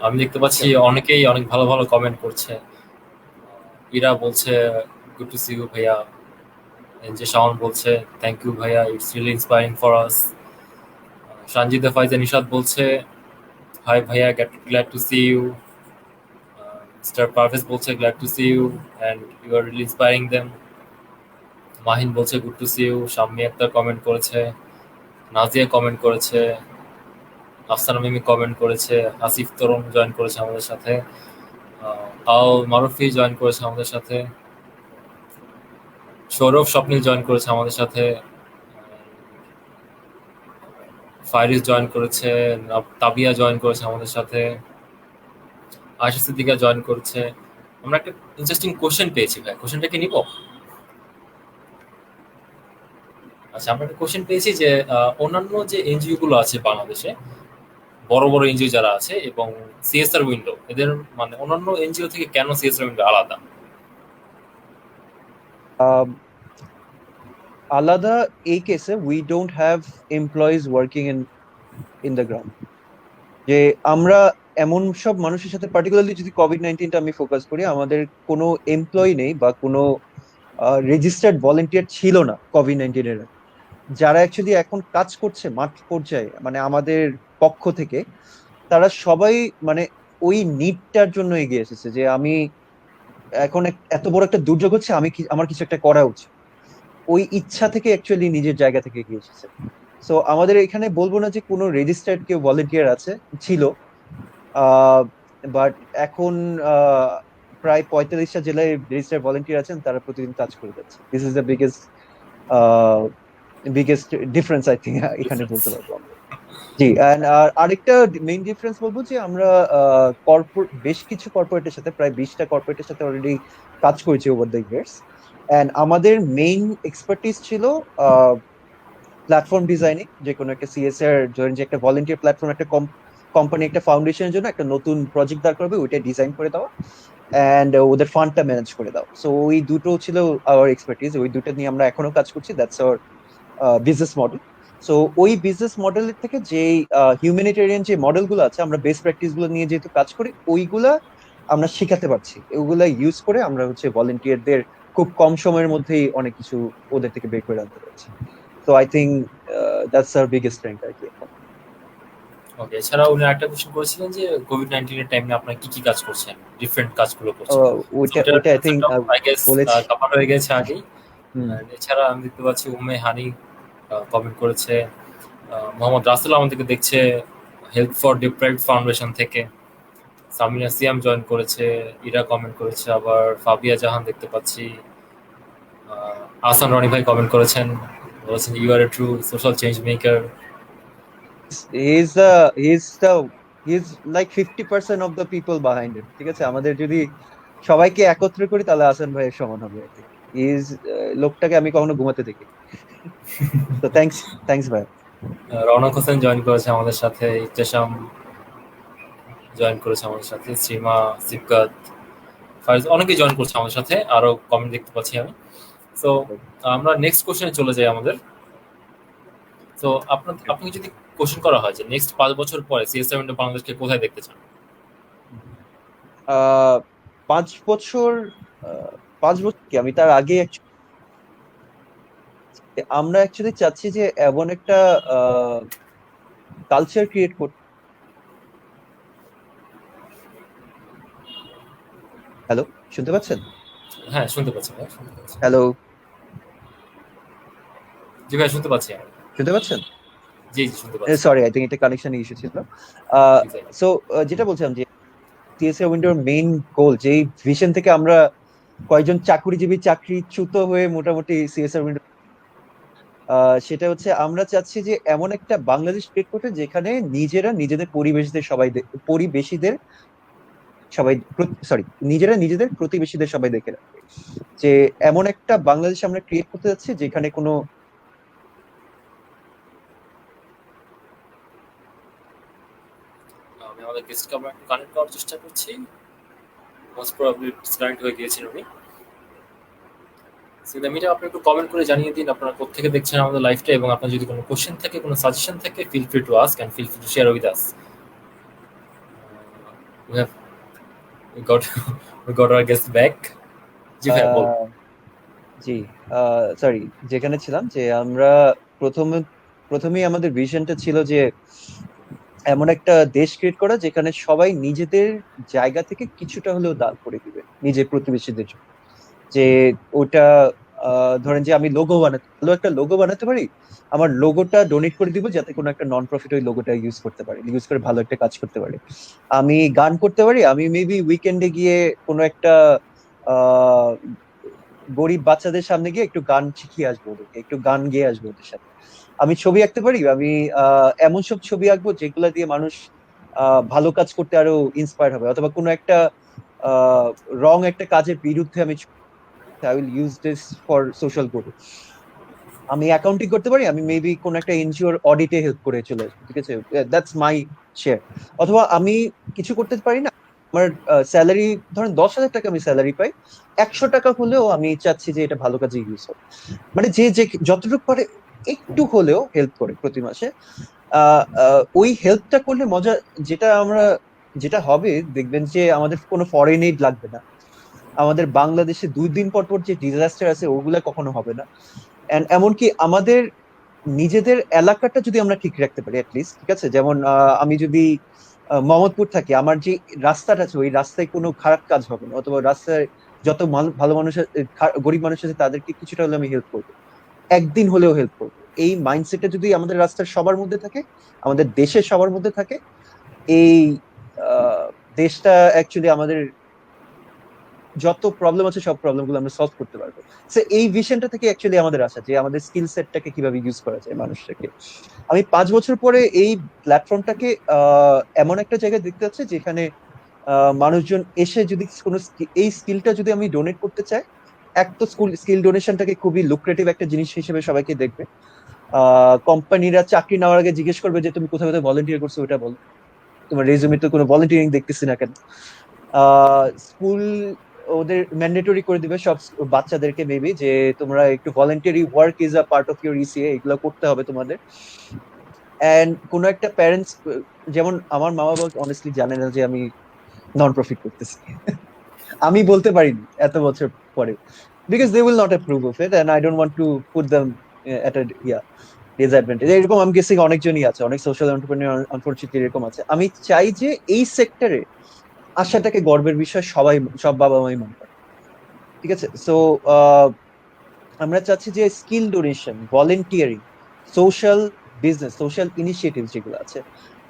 আমি দেখতে পাচ্ছি অনেকেই অনেক ভালো ভালো কমেন্ট করছে। ইরা বলছে গুড টু সি ইউ ভাইয়া, যে শাওন বলছে থ্যাংক ইউ ভাইয়া, it's really inspiring for us. Sanjida Faiza Nishad বলছে হাই ভাইয়া, glad to see you. Mister Parvez বলছে glad to see you and you are really inspiring them. Mahin বলছে good to see you. Shammi Akter comment করেছে, Nazia comment করেছে, আফসানা মিমি কমেন্ট করেছে, আসিফ তরুণ জয়েন করেছে আমাদের সাথে, আল মারুফি জয়েন করেছে আমাদের সাথে, সৌরভ স্বপ্নিল জয়েন করেছে আমাদের সাথে, ফাইরিস জয়েন করেছে, তাবিয়া জয়েন করেছে আমাদের সাথে, আয়শা সিদ্দিকা জয়েন করেছে। আমরা একটা ইন্টারেস্টিং কোশ্চেন পেয়েছি ভাই, কোশ্চেনটা কি নিব? আচ্ছা, আমরা একটা কোশ্চেন পেয়েছি যে অন্যান্য যে এনজিও গুলো আছে বাংলাদেশে, বড় বড় এনজিও যারা আছে এবং সিএসআর উইন্ডো, এদের মানে অন্যান্য এনজিও থেকে কেন সিএসআর উইন্ডো আলাদা? আলাদা এই কেসে we don't have employees working in the ground. যে আমরা এমন সব মানুষের সাথে, পার্টিকুলারলি যদি কোভিড-19টা আমি ফোকাস করি, আমাদের কোনো এমপ্লয়ি নেই বা কোনো রেজিস্টার্ড ভলেন্টিয়ার ছিল না কোভিড-19-এর। যারা অ্যাকচুয়ালি এখন কাজ করছে মাঠ পর্যায়ে, মানে আমাদের পক্ষ থেকে, তারা সবাই মানে ওই নিডটার জন্য এগিয়ে এসেছে যে আমি এখন এত বড় একটা দুর্যোগ হচ্ছে, আমি আমার কিছু একটা করা উচিত। ওই ইচ্ছা থেকে অ্যাকচুয়ালি নিজের জায়গা থেকে এগিয়ে এসেছে। সো আমাদের এখানে বলবো না যে কোনো রেজিস্টার্ড কেউ ভলেন্টিয়ার আছে, ছিল, বাট এখন প্রায় 45টা জেলায় রেজিস্টার্ড ভলেন্টিয়ার আছেন, তারা প্রতিদিন কাজ করে যাচ্ছে। This is the biggest biggest difference I think এখানে বলতে পারবো আমরা। জি, আর আরেকটা মেইন ডিফারেন্স বলবো যে আমরা বেশ কিছু কর্পোরেটের সাথে, প্রায় 20টা কর্পোরেটের সাথে অলরেডি কাজ করেছি ওভার দ্য ইয়ার্স। এন্ড আমাদের মেইন এক্সপার্টিস ছিল প্ল্যাটফর্ম ডিজাইনিং। যে কোনো একটা সিএসআর, ধরেন যে একটা ভলেন্টিয়ার প্ল্যাটফর্ম, একটা কোম্পানি একটা ফাউন্ডেশনের জন্য একটা নতুন প্রজেক্ট দাঁড় করবে, ওইটা ডিজাইন করে দেওয়া এন্ড ওদের ফান্ডটা ম্যানেজ করে দাও। সো ওই দুটো ছিল আওয়ার এক্সপার্টিস, ওই দুটো নিয়ে আমরা এখনো কাজ করছি, that's our business model. So ওই বিজনেস মডেলের থেকে যে হিউম্যানিটেরিয়ান যে মডেলগুলো আছে, আমরা বেস্ট প্র্যাকটিস গুলো নিয়ে যেহেতু কাজ করি, ওইগুলা আমরা শিখাতে পারছি। ওগুলা ইউজ করে আমরা হচ্ছে ভলেন্টিয়ারদের খুব কম সময়ের মধ্যেই অনেক কিছু ওদের থেকে বের করে আনতে পারছি। তো I think that's our biggest strength আর কি এখন। ওকে, এছাড়াও উনি একটা কোশ্চেন করেছিলেন যে কোভিড-19 এর টাইমে আপনারা কি কি কাজ করছেন, ডিফারেন্ট কাজগুলো করছেন। So, ওইটা ওটার ওইটা আই থিঙ্ক অ্যান্সারটাও আই গেস বলেছি। কভার হয়ে গেছে আগেই। হুম। And এছাড়া আমি দেখতে পাচ্ছি উম্মে হানি কমেন্ট করেছে, মোহাম্মদ রাসেল আমাদেরকে দেখছে হেল্প ফর ডিপ্রাইভড ফাউন্ডেশন থেকে, সামিনা সিয়াম জয়েন করেছে, ইরা কমেন্ট করেছে, আবার ফাবিয়া জাহান দেখতে পাচ্ছি, আহসান রনি ভাই কমেন্ট করেছেন, বলেছেন you are a true social change maker. he's like 50% of the people behind it, ঠিক আছে? আমাদের যদি সবাইকে একত্র করি তাহলে হাসান ভাইয়ের সমান হবে আর কি। ইজ লোকটাকে আমি কখনো ঘুমাতে দেখি। তো থ্যাঙ্কস ভাই। রওনক হোসেন জয়েন করেছে আমাদের সাথে, ইকতেশাম জয়েন করেছে আমাদের সাথে, সীমা, সিবকাত, ফারিজ, অনেকেই জয়েন করছে আমাদের সাথে, আরো কমেন্ট দেখতে পাচ্ছি আমি। তো আমরা নেক্সট কোশ্চেনে চলে যাই আমাদের। তো আপনাকে যদি কোশ্চেন করা হয় যে নেক্সট 5 বছর পরে সিএসএম বাংলাদেশকে কোথায় দেখতে চান? 5 বছর, 5 বছর কি, আমি তার আগে আমরা অ্যাকচুয়ালি চাচ্ছি যে এমন একটা কালচার ক্রিয়েট করতে। হ্যালো, শুনতে পাচ্ছেন? হ্যাঁ, শুনতে পাচ্ছি ভাই, শুনতে পাচ্ছি। হ্যালো, জি ভাই, শুনতে পাচ্ছি আমি। শুনতে পাচ্ছেন? জি, জি, শুনতে পাচ্ছি। সরি, আই থিঙ্ক এটা কানেকশন ইস্যু ছিল। জি ভাই। সো যেটা বলছিলাম যে টিএসএ উইন্ডোর মেইন গোল, যেই ভিশন থেকে আমরা কয়েকজন চাকরিজীবী চাকরিচ্যুত হয়ে মোটামুটি সিএসআর উইন্ডো, সেটা হচ্ছে আমরা চাচ্ছি যে এমন একটা বাংলাদেশ ক্রিয়েট করতে যেখানে নিজেরা নিজেদের পরিবেশীদের সবাই, সরি, নিজেরা নিজেদের প্রতিবেশীদের সবাই দেখে রাখবে। যে এমন একটা বাংলাদেশ আমরা ক্রিয়েট করতে যাচ্ছি যেখানে কোনো আমি আমাদের গেস্টকে আমরা একটু কানেক্ট করার চেষ্টা করছি। মোস্ট প্রবাবলি ডিসকানেক্ট হয়ে গিয়েছিল উনি। মিটা, আপনি একটু কমেন্ট করে জানিয়ে দিন আপনারা কোত্থেকে দেখছেন আমাদের লাইভটা, এবং আপনার যদি কোনো কোশ্চেন থাকে, কোনো সাজেশন থাকে, feel free to ask and feel free to share with us. We have we got we got our guest back. জি ভাই, বল। জি, সরি, যেখানে ছিলাম যে আমরা প্রথমেই আমাদের ভিশনটা ছিল যে এমন একটা দেশ ক্রিয়েট করা যেখানে সবাই নিজেদের জায়গা থেকে কিছুটা হলেও দান করে দিবে নিজের প্রতিবেশীদের জন্য। যে ওটা ধরেন যে আমি ভালো একটা লোগো বানাতে পারি, আমার লোগোটা ডোনেট করে দিব যাতে কোনো একটা নন প্রফিট ওই লোগোটা ইউজ করে ভালো একটা কাজ করতে পারে। আমি গান করতে পারি, আমি মেবি উইকেন্ডে গিয়ে কোনো একটা আহ গরিব বাচ্চাদের সামনে গিয়ে একটু গান শিখিয়ে আসবো ওদেরকে, একটু গান গেয়ে আসবো ওদের সাথে। আমি ছবি আঁকতে পারি, আমি এমন সব ছবি আঁকবো যেগুলা দিয়ে মানুষ ভালো কাজ করতে আরো ইন্সপায়ার হবে, অথবা কোনো একটা রং একটা কাজের বিরুদ্ধে আমি I will use this for social good. আমি অ্যাকাউন্টিং করতে পারি, আমি মেবি কোন একটা এনজিওর অডিটে হেল্প করে চলে আসবো, ঠিক আছে? That's my share. অথবা আমি কিছু করতে পারি না, আমার স্যালারি ধরেন 10,000 টাকা আমি স্যালারি পাই, 100 টাকা হলেও আমি চাচ্ছি যে এটা ভালো কাজে ইউজ হবে। মানে যে যে যতটুকু পারে একটু হলেও হেল্প করে প্রতি মাসে। ওই হেল্পটা করলে মজা যেটা হবে দেখবেন যে আমাদের কোনো ফরেন এইড লাগবে না, আমাদের বাংলাদেশে 2 দিন পর পর যে ডিজাস্টার আছে ওগুলা কখনো হবে না। এমনকি আমাদের নিজেদের এলাকাটা যদি আমরা ঠিক রাখতে পারি অ্যাটলিস্ট, ঠিক আছে? যেমন আমি যদি মোহাম্মদপুর থাকি, আমার যে রাস্তাটা আছে ওই রাস্তায় কোনো খারাপ কাজ হবে না, অথবা রাস্তায় যত ভালো মানুষ গরিব মানুষ আছে তাদেরকে কিছুটা হলে আমি হেল্প করবো, একদিন হলেও হেল্প করবো। এই মাইন্ডসেটটা যদি আমাদের রাস্তার সবার মধ্যে থাকে, আমাদের দেশের সবার মধ্যে থাকে, এই আহ, দেশটা অ্যাকচুয়ালি আমাদের যত প্রবলেম আছে সব প্রবলেম গুলো আমরা সলভ করতে পারবো। সো এই ভিশনটা থেকে অ্যাকচুয়ালি আমাদের আসা যে আমাদের স্কিল সেটটাকে কিভাবে ইউজ করা যায় মানুষটাকে। আমি 5 বছর পরে এই প্ল্যাটফর্মটাকে এমন একটা জায়গায় দেখতে পাচ্ছি যেখানে মানুষজন এসে যদি কোনো এই স্কিলটা যদি আমি ডোনেট করতে চাই, এক তো স্কিল ডোনেশনটাকে খুবই লুক্রেটিভ একটা জিনিস হিসেবে সবাইকে দেখবে। কোম্পানিরা চাকরি নেওয়ার আগে জিজ্ঞেস করবে যে তুমি কোথায় কোথায় ভলেন্টিয়ার করছো ওটা বলো, তোমার রেজুমে তো কোনো ভলেন্টিয়ারিং দেখতেছি না কেন। স্কুল ওদের ম্যান্ডেটরি করে দিবে সব বাচ্চাদেরকে মেবি, যে তোমরা একটু voluntary work is a part of your ECA, এগুলো করতে হবে তোমাদের। এন্ড কোনো একটা প্যারেন্টস, যেমন আমার মা বাবা অনেস্টলি জানে না যে আমি নন প্রফিট করতেছি। আমি বলতে পারিনি এত বছর পরে, because they will not approve of it and I don't want to put them at a disadvantage. এরকম আমি গেসিং অনেকজনই আছে, অনেক সোশ্যাল এন্টারপ্রেনিউর আনফরচুনেটলি এরকম আছে। আমি চাই যে এই সেক্টরে আসাটাকে গর্বের বিষয়, সবাই সব বাবা মাই মনে করে। ঠিক আছে, সো আমরা চাচ্ছি যে skill donation, volunteering, social business, social initiative যেগুলো আছে,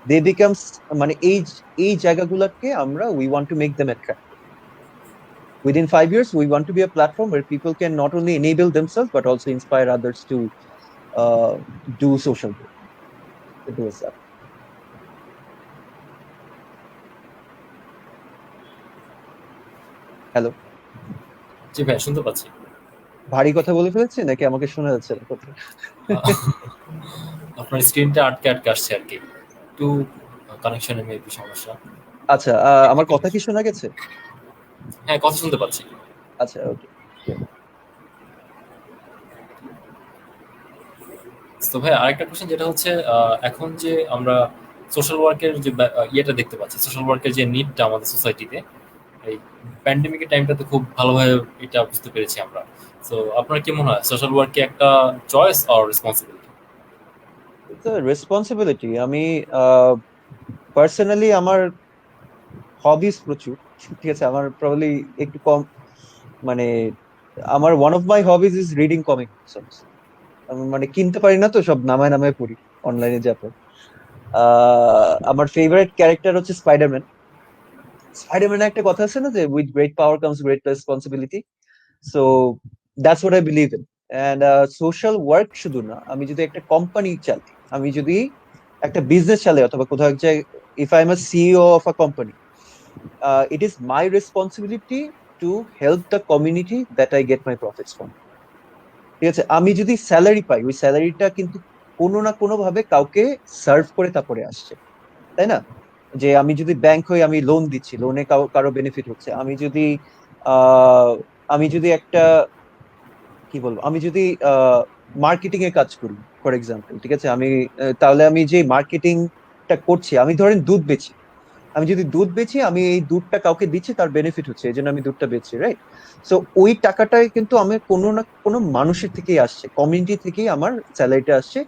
দে বিকামস, মানে এই জায়গাগুলোকে আমরা we want to make them attract. Within 5 years, we want to be a platform where people can not only enable themselves but also inspire others to do social good. Do that. Hello, জি ভাই, শুনতে পাচ্ছি। ভারী কথা বলে ফেলেছি নাকি আমাকে শোনা যাচ্ছে না কথা? আহ, আপনার স্ক্রিনটা আটকে আটকে আসছে আর কি, একটু কানেকশনের মেবি সমস্যা। আচ্ছা, আমার কথা কি শোনা গেছে? হ্যাঁ, কথা শুনতে পাচ্ছি। আচ্ছা, ওকে। তো ভাই আরেকটা কোশ্চেন, যেটা হচ্ছে এখন যে আমরা সোশ্যাল ওয়ার্কের যে ইয়েটা দেখতে পাচ্ছি, সোশ্যাল ওয়ার্কের যে নিডটা আমাদের সোসাইটিতে, এই প্যান্ডেমিকের টাইমটাতে খুব ভালোভাবে এটা বুঝতে পেরেছি আমরা। তো আপনার কি মনে হয় সোশ্যাল ওয়ার্ক কি একটা choice or responsibility? It's a responsibility. আমি পার্সোনালি আমার হবিস প্রচুর। ঠিক আছে, আমার প্রবাবলি একটু কম, মানে আমার one of my hobbies is reading comic books. আমি মানে কিনতে পারি না তো, সব নামায় নামায় পড়ি অনলাইনে যা পাই। আমার ফেভারিট ক্যারেক্টার হচ্ছে স্পাইডারম্যান। স্পাইডারম্যানের একটা কথা আছে না, যে with great power comes great responsibility. So that's what I believe in. And social work শুধু না, আমি যদি একটা কোম্পানি চালাই, আমি যদি একটা বিজনেস চালাই, অথবা কোথাও এক জায়গায়, if I am a CEO of a company, it is my responsibility to help the community that I get my profits from. ঠিক আছে, আমি যদি স্যালারি পাই, ওই স্যালারিটা কিন্তু কোনো না কোনো ভাবে কাউকে সার্ভ করে তারপরে আসছে, তাই না? যে আমি যদি ব্যাংক হই, আমি লোন দিচ্ছি, লোনে কারো বেনিফিট হচ্ছে। আমি যদি আহ আমি যদি একটা, কি বলবো, আমি যদি মার্কেটিং এ কাজ করি ফর এক্সাম্পল, ঠিক আছে, আমি তাহলে আমি যে মার্কেটিংটা করছি, আমি ধরেন দুধ বেচি, আমি যদি দুধ বেচি, আমি এই দুধটা কাউকে দিচ্ছি, তার বেনিফিট হচ্ছে, এই জন্য আমি দুধটা বেচছি, রাইট? সো ওই টাকাটাই কিন্তু আমি কোনো না কোনো মানুষের থেকেই আসছে, কমিউনিটি থেকেই আমার স্যালারিটা আসছে।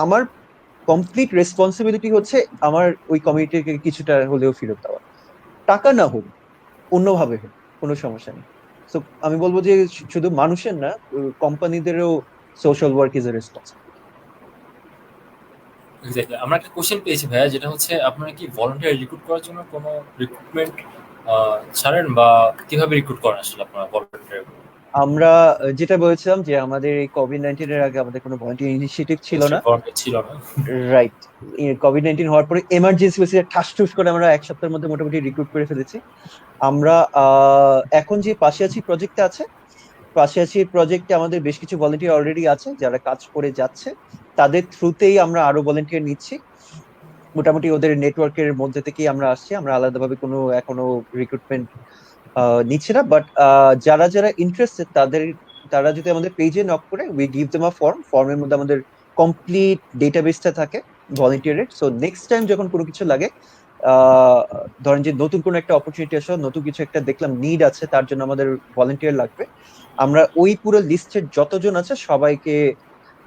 আমার কমপ্লিট রেসপন্সিবিলিটি হচ্ছে আমার ওই কমিউনিটিকে কিছুটা হলেও ফেরত দেওয়া, টাকা না হোক, অন্যভাবে হোক, কোনো সমস্যা নেই। তো আমি বলবো যে শুধু মানুষের না, কোম্পানিদেরও social work is a responsibility. Exactly. আমরা একটা কোশ্চেন পেয়েছি ভাইয়া, যেটা হচ্ছে আপনারা কি ভলান্টিয়ার রিক্রুট করার জন্য কোনো রিক্রুটমেন্ট ছাড়েন, বা কিভাবে রিক্রুট করেন আসলে আপনারা ভলান্টিয়ার? আমরা যেটা বলেছিলাম যে আমাদের এই কোভিড-19 এর আগে আমাদের কোনো ভলান্টিয়ার ইনিশিয়েটিভ ছিল না, ভলান্টিয়ার ছিল না। রাইট? কোভিড-19 হওয়ার পরে এমার্জেন্সি বেসিসে ঠাস ঠুস করে আমরা এক সপ্তাহের মধ্যে মোটামুটি রিক্রুট করে ফেলেছি। আমরা এখন যে পাশে আছি প্রজেক্টে আছে, পাশে আছি প্রজেক্টে আমাদের বেশ কিছু ভলান্টিয়ার অলরেডি আছে যারা কাজ করে যাচ্ছে, তাদের থ্রুতেই আমরা আরো ভলান্টিয়ার নিচ্ছি। মোটামুটি ওদের নেটওয়ার্কের মধ্যে থেকেই আমরা আসছি, আমরা আলাদাভাবে কোনো এখনো রিক্রুটমেন্ট নিচ্ছি না। বাট যারা যারা ইন্টারেস্টেড, তারা যদি আমাদের পেজে নক করে, we give them a form, ফর্মের মধ্যে আমাদের কমপ্লিট ডেটাবেসটা থাকে ভলান্টিয়ারের। সো নেক্সট টাইম যখন কোনো কিছু লাগে, আহ, ধরেন যে নতুন কোনো একটা অপরচুনিটি আসলে, নতুন কিছু একটা দেখলাম নিড আছে, তার জন্য আমাদের ভলান্টিয়ার লাগবে, আমরা ওই পুরো লিস্টের যতজন আছে সবাইকে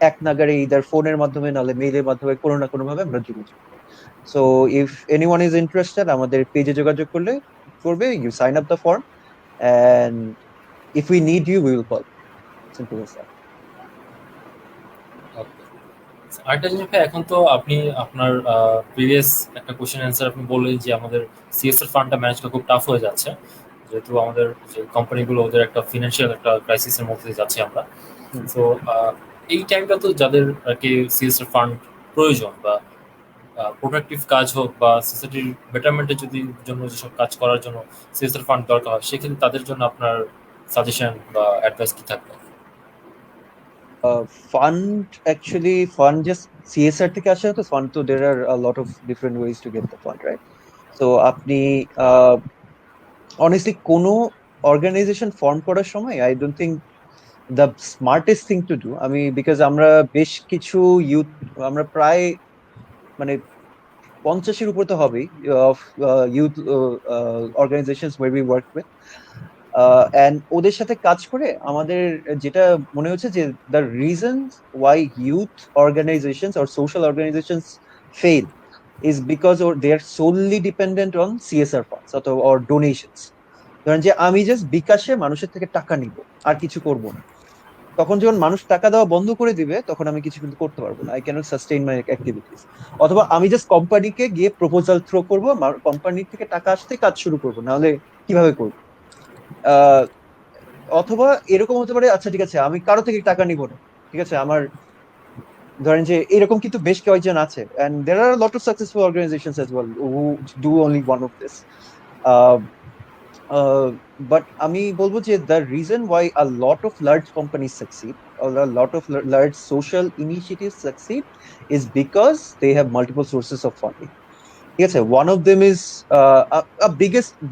এক নাগারে ইদার ফোনের মাধ্যমে নাহলে মেইলের মাধ্যমে কোনো না কোনো ভাবে আমরা যোগাযোগ করি। So if anyone is interested, আমাদের পেজে যোগাযোগ করবে, you sign up the form, and if we need you, we will call. Simple as that. Okay. আরেকটা জিনিস ভাই, এখন তো আপনি আপনার প্রিভিয়াস একটা কোশ্চেন অ্যান্সার আপনি বললেন যে আমাদের সিএসআর ফান্ডটা ম্যানেজ করা খুব টাফ হয়ে যাচ্ছে, যেহেতু আমাদের যে কোম্পানিগুলো ওদের একটা ফিনান্সিয়াল একটা ক্রাইসিসের মধ্যে দিয়ে যাচ্ছি আমরা। তো এই টাইমটা তো যাদের আর কি সিএসআর ফান্ড প্রয়োজন, বা প্রোডাক্টিভ কাজ হোক বা সোসাইটির বেটারমেন্টের যদি জন্য যেসব কাজ করার জন্য সিএসআর ফান্ড দরকার হয়, সেক্ষেত্রে তাদের জন্য আপনার সাজেশন বা অ্যাডভাইস কি থাকবে? Fund, actually, fund just CSR থেকে আসে না তো ফান্ড, তো there are a lot of different ways to get the fund, right? So আপনি honestly কোনো অর্গানাইজেশন ফর্ম করার সময় I don't think the smartest thing to do, আমি বিকজ আমরা বেশ কিছু ইউথ, আমরা প্রায় মানে 50-এর উপর তো হবেই of youth organisations where we work with, and ওদের সাথে কাজ করে আমাদের যেটা মনে হচ্ছে যে the reason why youth organisations or social organisations fail is because or they are solely dependent on CSR funds অথবা অর ডোনেশনস। ধরেন যে আমি জাস্ট বিকাশে মানুষের থেকে টাকা নিব আর কিছু করব না, তখন যখন মানুষ টাকা দেওয়া বন্ধ করে দিবে তখন আমি কিছু কিন্তু করতে পারবো না, I can't sustain my activities. অথবা আমি জাস্ট কোম্পানিকে গিয়ে প্রপোজাল থ্রো করবো, কোম্পানি থেকে টাকা আসতে কাজ শুরু করবো, নাহলে কিভাবে করবো? আহ, অথবা এরকম হতে পারে, আচ্ছা ঠিক আছে আমি কারো থেকে টাকা নিব না, ঠিক আছে আমার, ধরেন যে এরকম কিন্তু বেশ কয়েকজন আছে, and there are a lot of successful organizations as well who do only one of this. But আমি বলবো যে the reason why a lot of large companies succeed or a lot of large social initiatives succeed is because they have multiple sources of funding. ঠিক আছে, one of them is a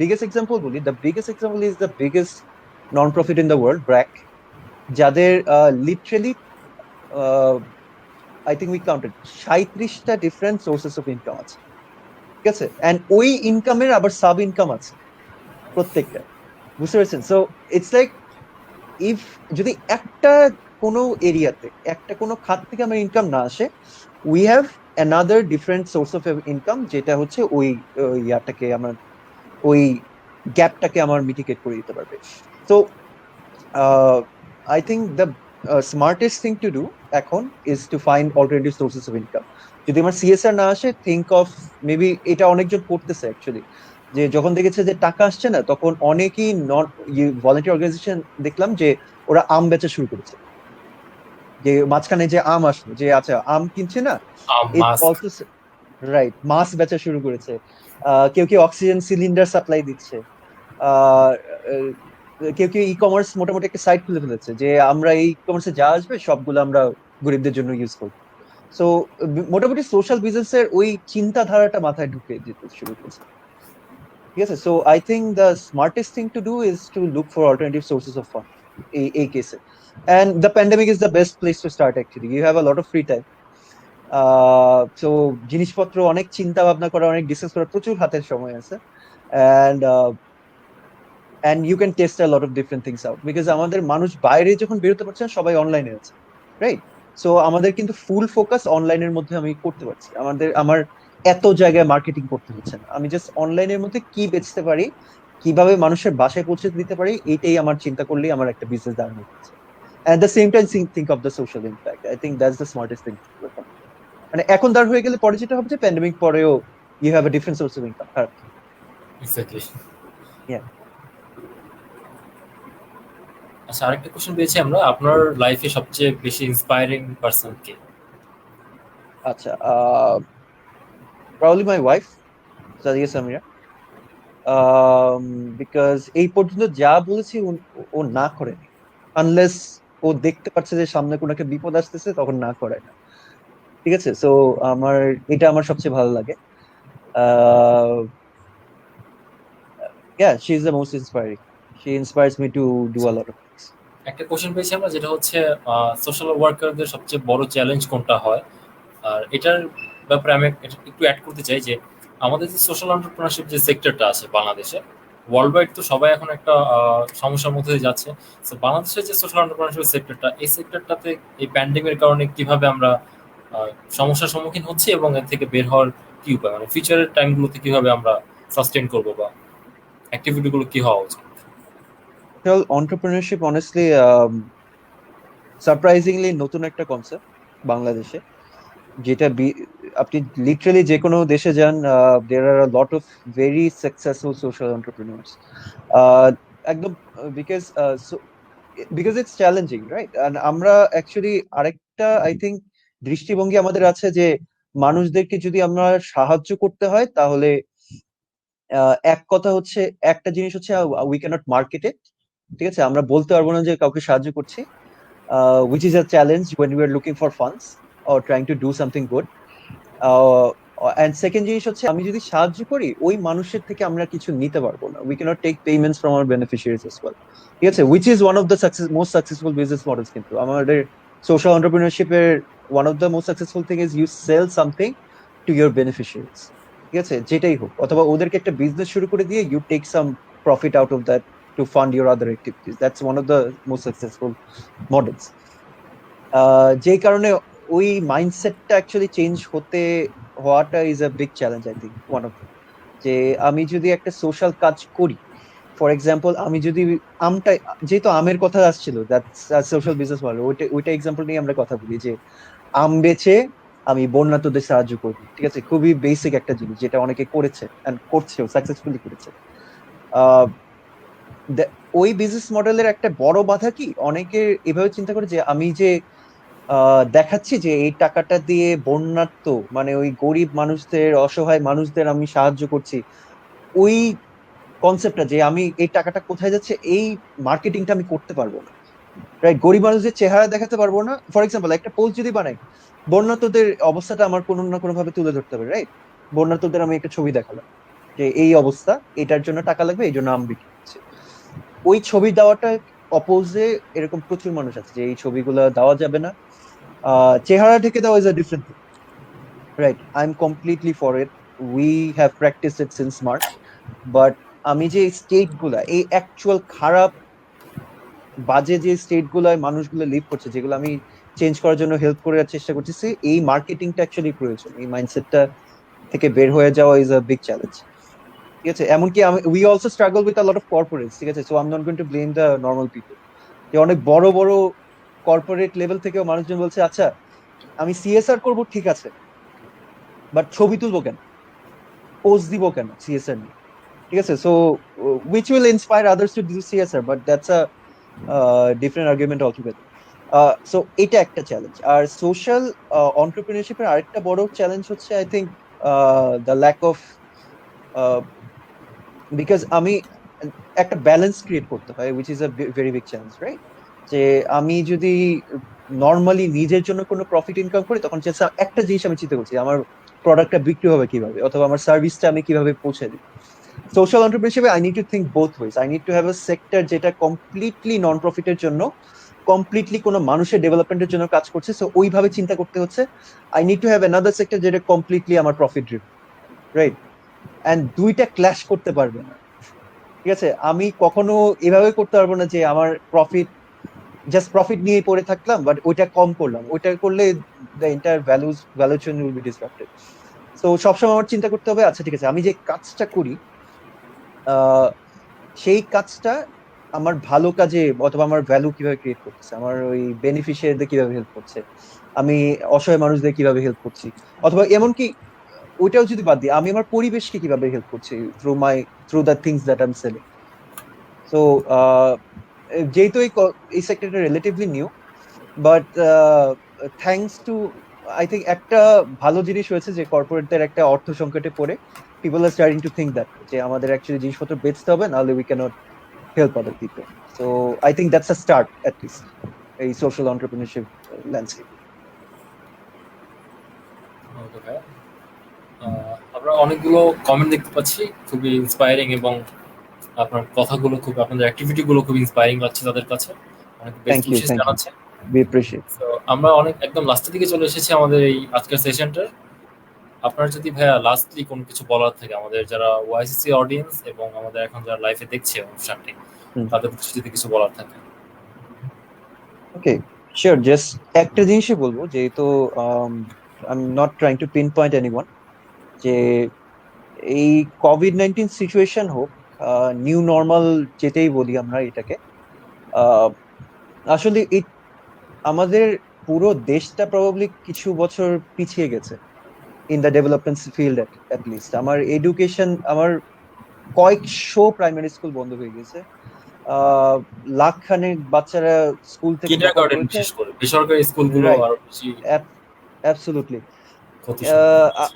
biggest example বলি, the biggest example is the biggest non-profit in the world, BRAC, যাদের literally I think we counted 37টা different sources of income আছে, ঠিক আছে, and ওই ইনকামের আবার সাব ইনকাম আছে প্রত্যেকটা, বুঝতে পারছেন? সো ইটস লাইক ইফ যদি একটা কোনো এরিয়াতে একটা কোনো খাত থেকে আমার ইনকাম না আসে, we have another different source of income, যেটা হচ্ছে ওই ইয়াটাকে আমার, ওই গ্যাপটাকে আমার মিটিগেট করে দিতে পারবে। So I think the smartest thing to do এখন is to find alternative sources of income. যদি আমার সিএসআর না আসে, থিঙ্ক অফ মেবি, এটা অনেকজন করতেছে অ্যাকচুয়ালি, যে যখন দেখেছে যে টাকা আসছে না তখন অনেকেই নন ভলেন্টিয়ার অর্গানাইজেশন দেখলাম যে ওরা আম বেচা শুরু করেছে, যে মাঝখানে যে আম আসলো, যে আচ্ছা আম কিনছে না, ইট মাস্ক। অলসো, রাইট, মাছ বেচা শুরু করেছে, কেউ কেউ অক্সিজেন সিলিন্ডার সাপ্লাই দিচ্ছে, আহ, আহ, কেউ কেউ ই কমার্স মোটামুটি একটা সাইট খুলে ফেলেছে যে আমরা এই কমার্সে যা আসবে সবগুলো আমরা গরিবদের জন্য ইউজ করবো। সো মোটামুটি সোশ্যাল বিজনেসের ওই চিন্তাধারাটা মাথায় ঢুকে যেতে শুরু করেছে, ঠিক আছে। So I think the smartest thing to do is to look for alternative sources of fund এই কেসে, and the pandemic is the best place to start actually. You have a lot of free time, so জিনিসপত্র অনেক চিন্তা ভাবনা করা, অনেক discuss করার প্রচুর হাতের সময় আছে, and and you can test a lot of different things out because আমাদের মানুষ বাইরে যখন বেরোতে পারছে না, সবাই অনলাইনে আছে, রাইট? সো আমাদের কিন্তু ফুল ফোকাস অনলাইনের মধ্যে আমি করতে পারছি, আমার এত জায়গায় মার্কেটিং করতে হচ্ছে না, আমি জাস্ট অনলাইনের মধ্যে কি বেচতে পারি, কিভাবে মানুষের বাসায় পৌঁছে দিতে পারি, এইটাই আমার চিন্তা করলেই আমার একটা বিজনেস দাঁড়ানো হচ্ছে। at the same time think of the social impact. I think that's the smartest thing to do. মানে এখন দাঁড় হয়ে গেলে পরে যেটা হবে যে প্যান্ডেমিক পরেও you have a different source of income. Exactly. Yeah. আচ্ছা, আরেকটা কোশ্চেন পেয়েছি আমরা, আপনার লাইফে সবচেয়ে বেশি ইন্সপায়ারিং পারসন কে? আচ্ছা, probably my wife, Sadia Samira. Because এই পর্যন্ত যা বলেছি ও না করেনি, আনলেস ও দেখতে পাচ্ছে যে সামনে কোনো একটা বিপদ আসতেছে তখন না করে না, ঠিক আছে। সো আমার এটা আমার সবচেয়ে ভালো লাগে। Yeah, she is the most inspiring. She inspires me to do a lot of things. একটা কোশ্চেন পেয়েছি আমরা, যেটা হচ্ছে সোশ্যাল ওয়ার্কারদের সবচেয়ে বড় চ্যালেঞ্জ কোনটা হয়? আর এটার ব্যাপারে আমি একটু অ্যাড করতে চাই যে আমাদের যে সোশ্যাল এন্টারপ্রেনারশিপ যে সেক্টরটা আছে বাংলাদেশে, ওয়ার্ল্ড ওয়াইড তো সবাই এখন একটা সমস্যার মধ্যে দিয়ে যাচ্ছে। তো বাংলাদেশের যে সোশ্যাল এন্টারপ্রেনারশিপ সেক্টরটা, এই সেক্টরটাতে এই প্যান্ডেমিকের কারণে কিভাবে আমরা সমস্যার সম্মুখীন হচ্ছি এবং এর থেকে বের হওয়ার কি উপায়, মানে ফিউচারের টাইমগুলোতে কিভাবে আমরা সাস্টেন করবো বা অ্যাক্টিভিটিগুলো কি হওয়া উচিত? Well, entrepreneurship honestly সারপ্রাইজিংলি নতুন একটা কনসেপ্ট বাংলাদেশে, যেটা আপনি লিটারালি যে কোনো দেশে যান, there are a lot of very successful social entrepreneurs, একদম, because because it's challenging, right? And আমরা অ্যাকচুয়ালি আরেকটা আই থিঙ্ক দৃষ্টিভঙ্গি আমাদের আছে যে মানুষদেরকে যদি আমরা সাহায্য করতে হয় তাহলে এক কথা হচ্ছে, একটা জিনিস হচ্ছে উই ক্যানট মার্কেট ইট, ঠিক আছে, আমরা বলতে পারবো না যে কাউকে সাহায্য করছি, which is a challenge when we are looking for funds or trying to do something good. And second জিনিস হচ্ছে আমি যদি সাহায্য করি ওই মানুষের থেকে আমরা কিছু নিতে পারবো না, we cannot take payments from our beneficiaries as well. ঠিক আছে, which is one of the most successful business models. কিন্তু আমাদের সোশ্যাল এন্টারপ্রেনারশিপের one of the most successful thing is you sell something to your beneficiaries. ঠিক আছে, যেটাই হোক, অথবা ওদেরকে একটা বিজনেস শুরু করে দিয়ে you take some profit out of that to fund your other activities. That's one of the most successful models. যেই কারণে ওই মাইন্ডসেটটা অ্যাকচুয়ালি চেঞ্জ হওয়াটা is a big challenge I think one of. যে আমি যদি একটা সোশ্যাল কাজ করি, ফর এক্সাম্পল আমি যদি আমটা, যেহেতু আমের কথা আসছিল, দ্যাটস সোশ্যাল বিজনেস মডেল, ওইটা এক্সাম্পল নিয়ে আমরা কথা বলি যে আম বেচে আমি বন্যার্তদের সাহায্য করবো। ঠিক আছে, খুবই বেসিক একটা জিনিস যেটা অনেকে করেছে এন্ড করছেও, সাকসেসফুলি করেছে। আহ, ওই বিজনেস মডেলের একটা বড় বাধা কি, অনেকে এভাবে চিন্তা করে যে আমি যে দেখাচ্ছি যে এই টাকাটা দিয়ে বন্যার্ত, মানে ওই গরিব মানুষদের, অসহায় মানুষদের আমি সাহায্য করছি, ওই কনসেপ্টটা যে আমি এই টাকাটা কোথায় যাচ্ছে এই মার্কেটিংটা আমি করতে পারবো না। রাইট, গরিব মানুষদের চেহারা দেখাতে পারবো না। ফর এক্সাম্পল একটা পোস্ট যদি বানাই, বন্যার্তদের অবস্থাটা আমার কোনো না কোনো ভাবে তুলে ধরতে হবে। রাইট, বন্যার্তদের আমি একটা ছবি দেখালাম যে এই অবস্থা, এটার জন্য টাকা লাগবে, এই জন্য আম বিক্রি করছি। ওই ছবি দেওয়াটা অপোজে এরকম প্রচুর মানুষ আছে যে এই ছবিগুলো দেওয়া যাবে না, চেহারা ঢেকে দেওয়া is a different thing. Right, I am completely for it, we have practice it since March. But আমি যে স্টেট গুলা, এই অ্যাকচুয়াল খারাপ বাজে যে স্টেট গুলায় মানুষগুলো লিভ করছে, যেগুলো আমি চেঞ্জ করার জন্য হেল্প করার চেষ্টা করতেছি, এই মার্কেটিংটা অ্যাকচুয়ালি প্রয়োজন। এই মাইন্ডসেটটা থেকে বের হয়ে যাওয়া ইজ আ বিগ চ্যালেঞ্জ। ঠিক আছে, এমনকি আমি we also struggle with a lot of corporates. ঠিক আছে, so I am not going to blame the normal people. যে অনেক বড় বড় কর্পোরেট লেভেল থেকেও মানুষজন বলছে আচ্ছা আমি সিএসআর করব, ঠিক আছে, বাট ছবি তুলবো কেন, পোস্ট দিব কেন সিএসআর নিয়ে? ঠিক আছে, so which will inspire others to do CSR, but that's a different argument altogether. So এটা একটা চ্যালেঞ্জ। আর সোশ্যাল অন্টারপ্রিনারশিপের আরেকটা বড় চ্যালেঞ্জ হচ্ছে I think the lack of, because আমি একটা ব্যালেন্স ক্রিয়েট করতে হয়, which is a very big challenge. Right, যে আমি যদি নর্মালি নিজের জন্য কোনো প্রফিট ইনকাম করি, তখন একটা জিনিস আমি চিন্তা করছি, আমার প্রোডাক্টটা বিক্রি হবে কিভাবে, অথবা আমার সার্ভিসটা আমি কিভাবে পৌঁছে দিই। সোশ্যাল এন্টারপ্রেনারশিপে I need to think both ways. I need to have a sector যেটা কমপ্লিটলি নন প্রফিটের জন্য, কমপ্লিটলি কোনো মানুষের ডেভেলপমেন্টের জন্য কাজ করছে, সো ওইভাবে চিন্তা করতে হচ্ছে। I need to have another sector যেটা কমপ্লিটলি আমার প্রফিট ড্রিভেন। রাইট, এন্ড দুইটা ক্ল্যাশ করতে পারবে না। ঠিক আছে, আমি কখনো এভাবে করতে পারবো না যে আমার প্রফিট, জাস্ট প্রফিট নিয়ে পড়ে থাকলাম বাট ওইটা কম করলাম, ওইটা করলে the entire valuation will be disrupted. তো সবসময় আমার চিন্তা করতে হবে আচ্ছা ঠিক আছে, আমি যে কাজটা করি সেই কাজটা আমার ভালো কাজে, অথবা আমার ভ্যালু কিভাবে ক্রিয়েট করতেছে, আমার ওই বেনিফিশিয়ারিদের কিভাবে হেল্প করছে, আমি অসহায় মানুষদের কিভাবে হেল্প করছি, অথবা এমনকি ওইটাও যদি বাদ দিই, আমি আমার পরিবেশকে কিভাবে হেল্প করছি through the things that I am selling. So যেহেতু এই সেক্টরটা relatively new, but thanks to, I think একটা ভালো জিনিস হয়েছে যে কর্পোরেটদের একটা অর্থ সংকটে পড়ে people are starting to think that যে আমাদের অ্যাকচুয়ালি জিনিসপত্র বেচতে হবে, নাহলে we can't help other people. So I think that's a start at least এই সোশ্যাল এন্টারপ্রেনারশিপ ল্যান্ডস্কেপ। ওকে ভাইয়া। আমরা অনেকগুলো কমেন্ট দেখতে পাচ্ছি, খুবই ইন্সপায়ারিং, এবং আপনার কথাগুলো খুব, আপনাদের অ্যাক্টিভিটি গুলো খুব ইন্সপায়ারিং লাগছে তাদের কাছে, অনেক best thank you, wishes thank you, জানাচ্ছে। We appreciate. তো আমরা অনেক একদম লাস্টের দিকে চলে এসেছি আমাদের এই আজকের সেশনটার। আপনার যদি ভাইয়া লাস্টলি কোনো কিছু বলার থাকে আমাদের যারা ওয়াইসিসি অডিয়েন্স এবং আমাদের এখন যারা লাইভে দেখছে অনুষ্ঠানটি, তাদের যদি কিছু বলার থাকে। ওকে, শিওর, জাস্ট একটা জিনিসই বলবো, যেহেতু I am not trying to pin point anyone, যে এই কোভিড-19 সিচুয়েশন হোক, নিউ নর্মাল যেটাই বলি আমরা এটাকে, আহ, আসলে আমাদের পুরো দেশটা প্রবাবলি কিছু বছর পিছিয়ে গেছে in the development field at least. আমার এডুকেশন, আমার কয়েকশো প্রাইমারি স্কুল বন্ধ হয়ে গেছে, লাখ খানেক বাচ্চারা স্কুল থেকে ড্রপ আউট কিন্ডারগার্টেন করেছে। বিশেষ করে বেসরকারি স্কুলগুলো রাইট, আরো বেশি অ্যাবসলিউটলি। ক্ষতির সম্মুখীন হচ্ছে।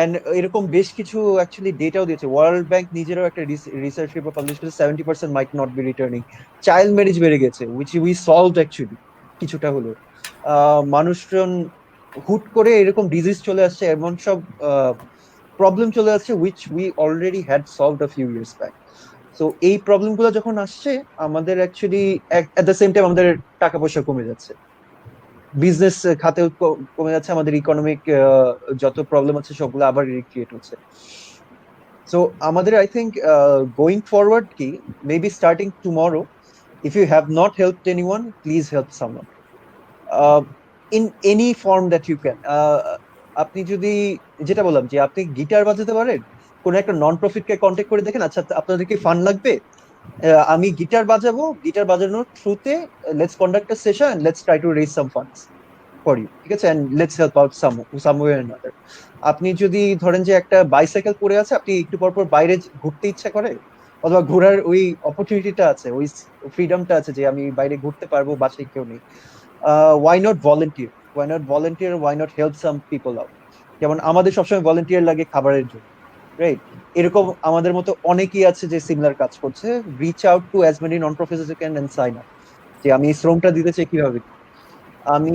এন্ড এরকম বেশ কিছু অ্যাকচুয়ালি ডেটাও দিয়েছে, ওয়ার্ল্ড ব্যাংক নিজেরও একটা রিসার্চ পেপার পাবলিশ করেছে, 70% might not be returning. Child marriage বেড়ে গেছে, উইচ উই সলভ অ্যাকচুয়ালি কিছুটা হলেও। মানুষজন হুট করে এরকম ডিজিজ চলে আসছে, এমন সব প্রবলেম চলে আসছে which we already had solved a few years back. So এই প্রবলেম গুলো যখন আসছে, আমাদের actually at the same time আমাদের টাকা পয়সা কমে যাচ্ছে, বিজনেস খাতেও কমে যাচ্ছে, আমাদের ইকোনমিক যত প্রবলেম আছে সবগুলো আবার রিক্রিয়েট হচ্ছে। সো আমাদের আই থিঙ্ক গোয়িং ফরওয়ার্ড কি, maybe starting tomorrow, if you have not helped anyone, please help someone in any form that you can. আপনি যদি, যেটা বললাম যে আপনি গিটার বাজাতে পারেন, কোন একটা নন প্রফিট কে কন্ট্যাক্ট করে দেখেন, আচ্ছা আপনাদের কি ফান্ড লাগবে, আমি গিটার বাজাবো, গিটার বাজানোর থ্রুতে let's conduct a session, let's try to raise some funds for you, ঠিক আছে, and let's help out some way or another. আপনি যদি ধরেন যে একটা বাইসাইকেল পড়ে আছে, আপনি একটু পর পর বাইরে ঘুরতে ইচ্ছা করে, অথবা ঘোরার ওই অপরচুনিটিটা আছে, ওই ফ্রিডমটা আছে যে আমি বাইরে ঘুরতে পারবো, বাসায় কেউ নেই, why not volunteer, why not help some people out. যেমন আমাদের সবসময় ভলেন্টিয়ার লাগে খাবারের জন্য, রাইট? এরকম আমাদের মতো অনেকেই আছে যে সিমিলার কাজ করছে। Reach out to as many non profit as you can and sign up, যে আমি এই শ্রমটা দিতে চাই কিভাবে। আমি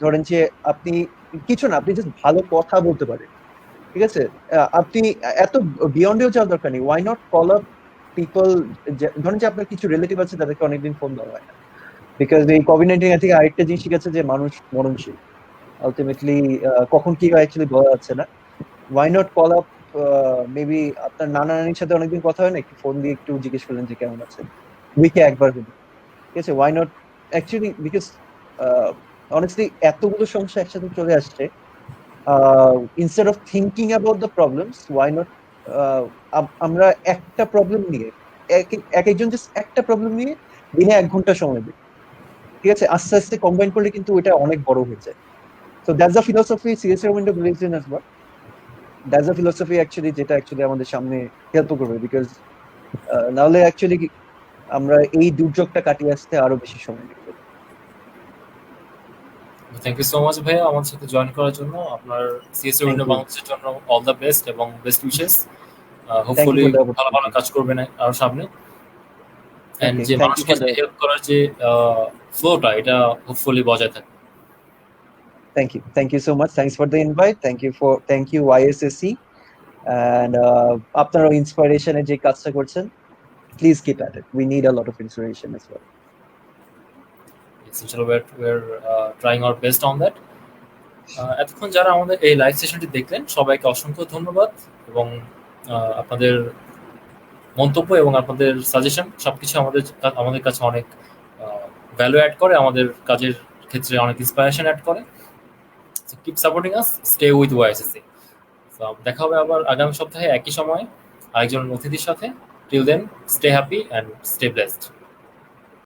ধরেন যে আপনি কিছু না, আপনি জাস্ট ভালো কথা বলতে পারেন, ঠিক আছে, আপনি এত বিয়ন্ডেও যাওয়ার দরকার নেই, why not call up people. ধরেন যে আপনার কিছু রিলেটিভ আছে তাদেরকে অনেকদিন ফোন দেওয়া হয় না, বিকজ এই কোভিড-19 থেকে আরেকটা জিনিস শিখেছে যে মানুষ মরণশীল, আলটিমেটলি কখন কি হয় অ্যাকচুয়ালি বলা যাচ্ছে না। Why not call up, maybe আপনার নানা নানির সাথে অনেকদিন কথা হয় না, একটু ফোন দিয়ে একটু জিজ্ঞেস করলেন যে কেমন আছে, উইকে একবার হলো, ঠিক আছে, why not, actually because honestly এতগুলো সমস্যা একসাথে চলে আসছে, instead of thinking about the problems, why not আমরা একটা প্রবলেম নিয়ে, এক একজন জাস্ট একটা প্রবলেম নিয়ে দিনে 1 ঘন্টা সময় দিই, ঠিক আছে, আস্তে আস্তে কম্বাইন করলে কিন্তু এটা অনেক বড় হয়ে যায়। So that's the philosophy CSR window believes in as well. That's the philosophy actually, যেটা অ্যাকচুয়ালি আমাদের সামনে হেল্প করবে, বিকজ নাহলে অ্যাকচুয়ালি আমরা এই দুর্যোগটা কাটিয়ে আসতে আরো বেশি সময় লাগবে। থ্যাংক ইউ সো মাচ ভাইয়া আমার সাথে জয়েন করার জন্য। আপনার সিএসএ থ্যাংক উইন্ডো ইউ, বাংলাদেশের জন্য অল দ্য বেস্ট এবং best wishes. Thank you hopefully for the ভালো ভালো অপরচুনিটি। কাজ করবেন আরো সামনে। এন্ড ওকে, যে থ্যাংক ইউ মানুষকে ফর দ্য, হেল্প করার যে ফ্লোটা, এটা হোপফুলি বজায় থাকে। Thank you so much, thanks for the invite, thank you YSSC, and আপনারা ইন্সপিরেশনের যে কাজটা করছেন, please keep at it, we need a lot of inspiration as well. ইনশাআল্লাহ we're trying our best on that. এতক্ষণ যারা আমাদের এই লাইভ সেশনটি দেখলেন সবাইকে অসংখ্য ধন্যবাদ, এবং আপনাদের মন্তব্য এবং আপনাদের সাজেশন সবকিছু আমাদের কাছে অনেক ভ্যালু অ্যাড করে, আমাদের কাজের ক্ষেত্রে অনেক ইন্সপিরেশন অ্যাড করে। So keep supporting us, stay with YSSC. তো দেখা হবে আবার আগামী সপ্তাহে একই সময়ে আরেকজন অতিথির সাথে। Till then, stay happy and stay blessed.